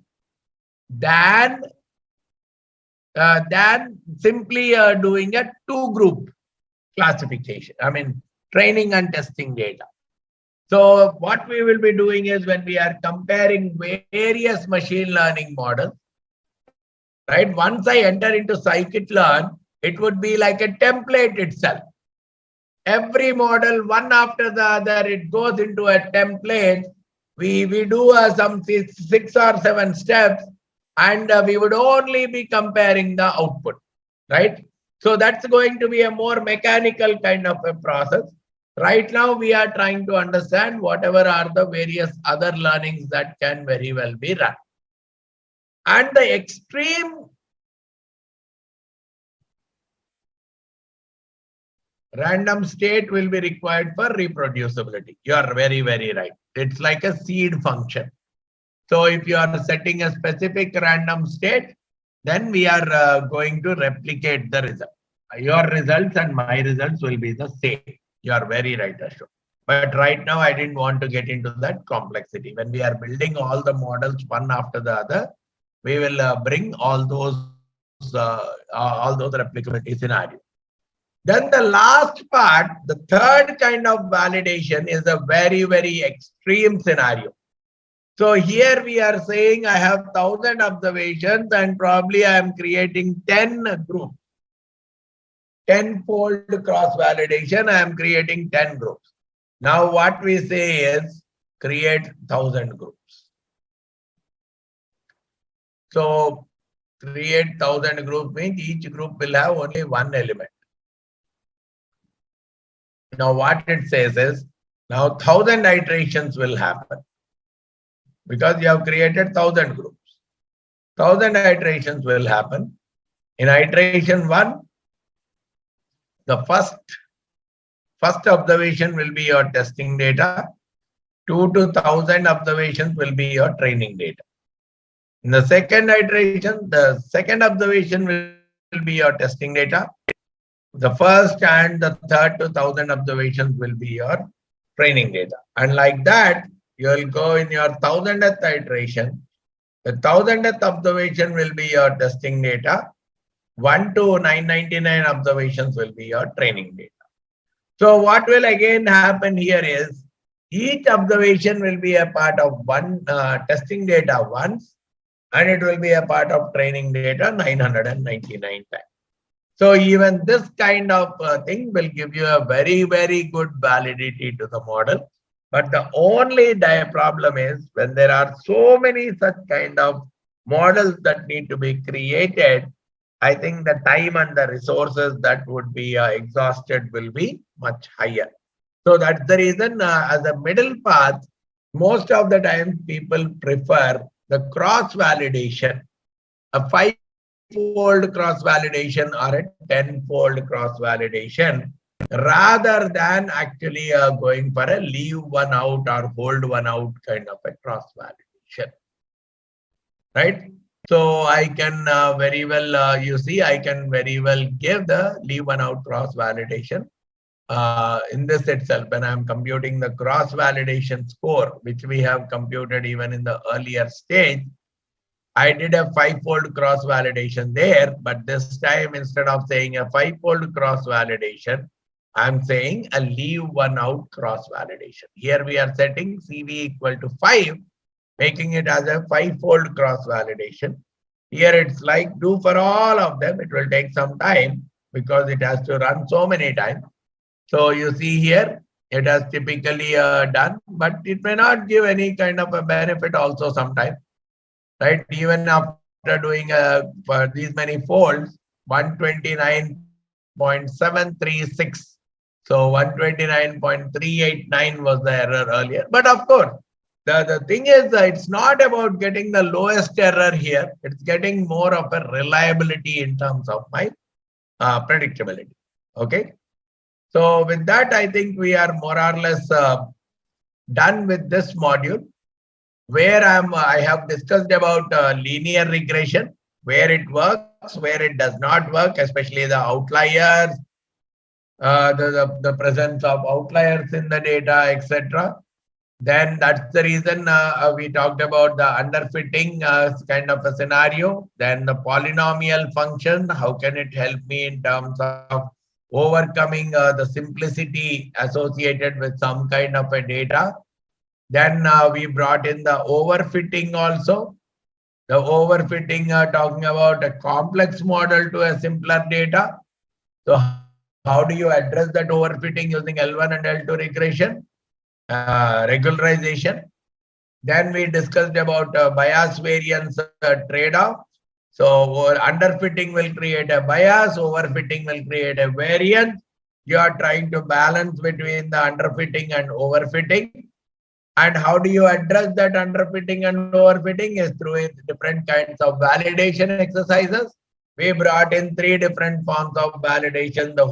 Speaker 1: than simply doing a 2-group classification. I mean, training and testing data. So what we will be doing is when we are comparing various machine learning models, right? Once I enter into scikit-learn, it would be like a template itself. Every model, one after the other, it goes into a template. We do some 6 or 7 steps, and we would only be comparing the output, right? So that's going to be a more mechanical kind of a process. Right now, we are trying to understand whatever are the various other learnings that can very well be run. And the extreme random state will be required for reproducibility. You are very, very right. It's like a seed function. So if you are setting a specific random state, then we are going to replicate the result. Your results and my results will be the same. You are very right, Ashok. But right now, I didn't want to get into that complexity. When we are building all the models one after the other, we will bring all those replicability scenarios. Then the last part, the third kind of validation is a very, very extreme scenario. So here we are saying I have 1,000 observations and probably I am creating 10 groups. 10-fold cross validation, I am creating 10 groups. Now what we say is create 1,000 groups. So create 1,000 groups means each group will have only one element. Now what it says is now 1,000 iterations will happen because you have created 1,000 groups. 1,000 iterations will happen. In iteration 1, the first observation will be your testing data. 2 to 1,000 observations will be your training data. In the second iteration, the second observation will be your testing data. The first and the third to 1,000 observations will be your training data. And like that, you will go in your 1,000th iteration. The 1,000th observation will be your testing data. 1 to 999 observations will be your training data. So what will again happen here is each observation will be a part of one testing data once, and it will be a part of training data 999 times. So even this kind of thing will give you a very, very good validity to the model. But the only problem is when there are so many such kind of models that need to be created, I think the time and the resources that would be exhausted will be much higher. So that's the reason as a middle path, most of the time people prefer the cross validation, a 5-fold cross validation or a 10-fold cross validation, rather than actually going for a leave one out or hold one out kind of a cross validation, right? So I can very well, you see, I can very well give the leave one out cross validation. in this itself, when I'm computing the cross-validation score, which we have computed even in the earlier stage, I did a 5-fold cross-validation there, but this time instead of saying a 5-fold cross-validation, I'm saying a leave one out cross-validation. Here we are setting CV equal to 5, making it as a 5-fold cross-validation. Here it's like do for all of them. It will take some time because it has to run so many times. So you see here, it has typically done, but it may not give any kind of a benefit also sometimes, right? Even after doing for these many folds, 129.736. So 129.389 was the error earlier. But of course, the thing is, it's not about getting the lowest error here. It's getting more of a reliability in terms of my predictability. Okay. So with that, I think we are more or less done with this module, where I have discussed about linear regression, where it works, where it does not work, especially the outliers, the presence of outliers in the data, etc. Then that's the reason we talked about the underfitting kind of a scenario. Then the polynomial function, how can it help me in terms of overcoming the simplicity associated with some kind of a data. Then we brought in the overfitting also. The overfitting talking about a complex model to a simpler data. So how do you address that overfitting using L1 and L2 regression? Regularization. Then we discussed about bias variance trade-off. So underfitting will create a bias, overfitting will create a variance. You are trying to balance between the underfitting and overfitting. And how do you address that underfitting and overfitting is through different kinds of validation exercises. We brought in 3 different forms of validation: the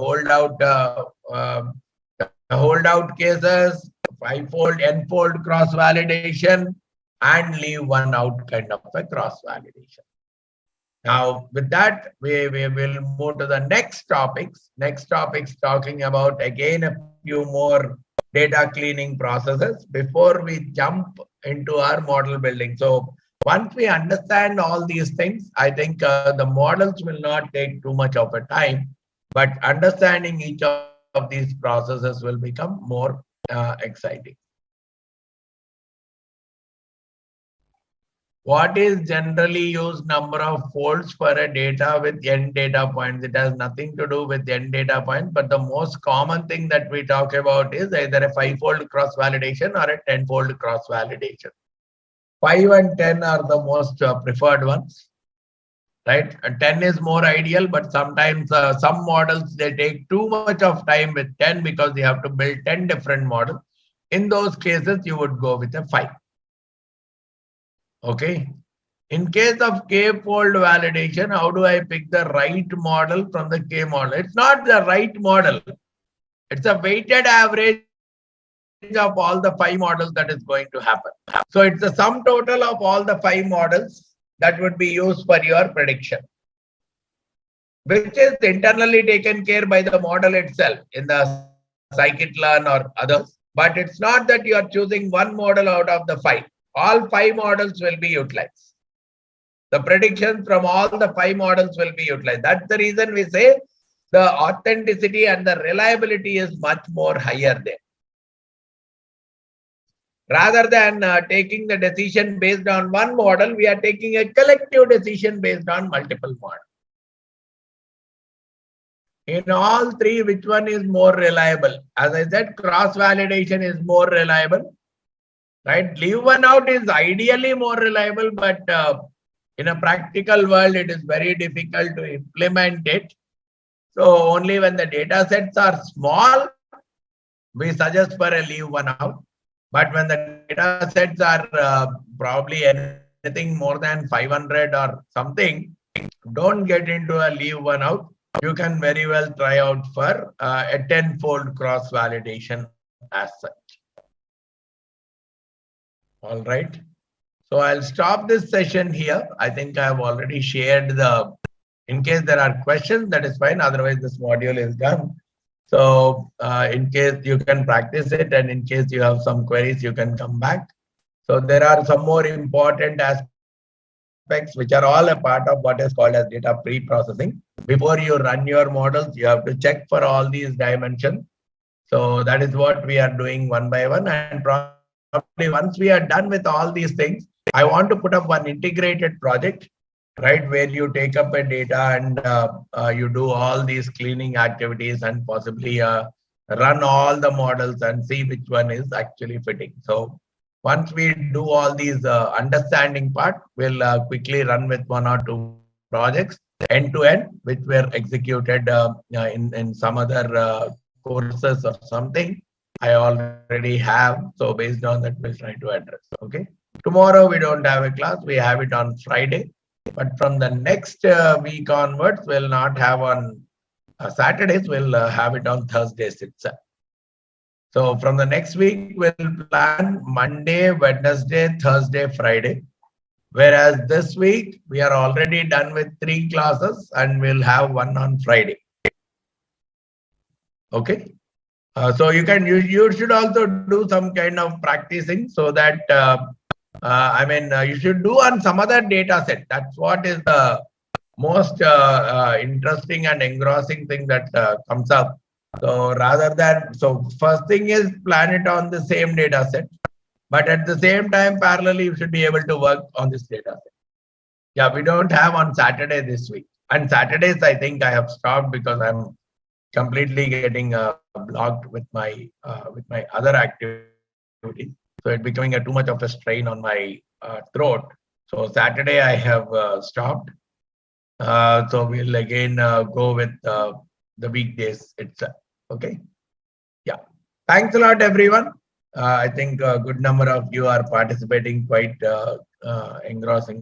Speaker 1: holdout cases, 5-fold, n-fold cross validation, and leave one out kind of a cross validation. Now, with that, we will move to the next topics. Next topics talking about again a few more data cleaning processes before we jump into our model building. So once we understand all these things, I think the models will not take too much of a time, but understanding each of these processes will become more exciting. What is generally used number of folds for a data with n data points? It has nothing to do with n data points, but the most common thing that we talk about is either a 5-fold cross validation or a 10-fold cross validation. 5 and 10 are the most preferred ones, right? 10 is more ideal, but sometimes some models, they take too much of time with 10 because you have to build 10 different models. In those cases, you would go with a 5. Okay. In case of k-fold validation, how do I pick the right model from the k model? It's not the right model. It's a weighted average of all the 5 models that is going to happen. So it's the sum total of all the 5 models that would be used for your prediction, which is internally taken care by the model itself in the scikit-learn or others. But it's not that you are choosing one model out of the 5. All 5 models will be utilized. The predictions from all the 5 models will be utilized. That's the reason we say the authenticity and the reliability is much more higher there. Rather than taking the decision based on one model, we are taking a collective decision based on multiple models. In all 3, which one is more reliable? As I said, cross-validation is more reliable, right? Leave one out is ideally more reliable, but in a practical world, it is very difficult to implement it. So only when the data sets are small, we suggest for a leave one out. But when the data sets are probably anything more than 500 or something, don't get into a leave one out. You can very well try out for a 10-fold cross validation as such. All right. So I'll stop this session here. I think I have already shared in case there are questions, that is fine. Otherwise, this module is done. So in case you can practice it, and in case you have some queries, you can come back. So there are some more important aspects which are all a part of what is called as data pre-processing. Before you run your models, you have to check for all these dimensions. So that is what we are doing one by one. And probably once we are done with all these things, I want to put up one integrated project, right, where you take up a data and you do all these cleaning activities and possibly run all the models and see which one is actually fitting. So once we do all these understanding part, we'll quickly run with one or two projects end to end, which were executed in some other courses or something I already have. So based on that, we'll try to address. Okay. Tomorrow we don't have a class. We have it on Friday. But from the next week onwards, we'll not have on Saturdays. We'll have it on Thursdays itself. So from the next week, we'll plan Monday, Wednesday, Thursday, Friday. Whereas this week, we are already done with 3 classes and we'll have one on Friday. Okay. So you should also do some kind of practicing so that you should do on some other data set. That's what is the most interesting and engrossing thing that comes up. So first thing is plan it on the same data set, but at the same time, parallelly, you should be able to work on this data set. Yeah, we don't have on Saturday this week. And Saturdays, I think I have stopped because I'm completely getting blocked with my other activities. So it's becoming too much of a strain on my throat. So Saturday I have stopped. So we'll again go with the weekdays itself. Okay. Yeah. Thanks a lot, everyone. I think a good number of you are participating quite engrossingly.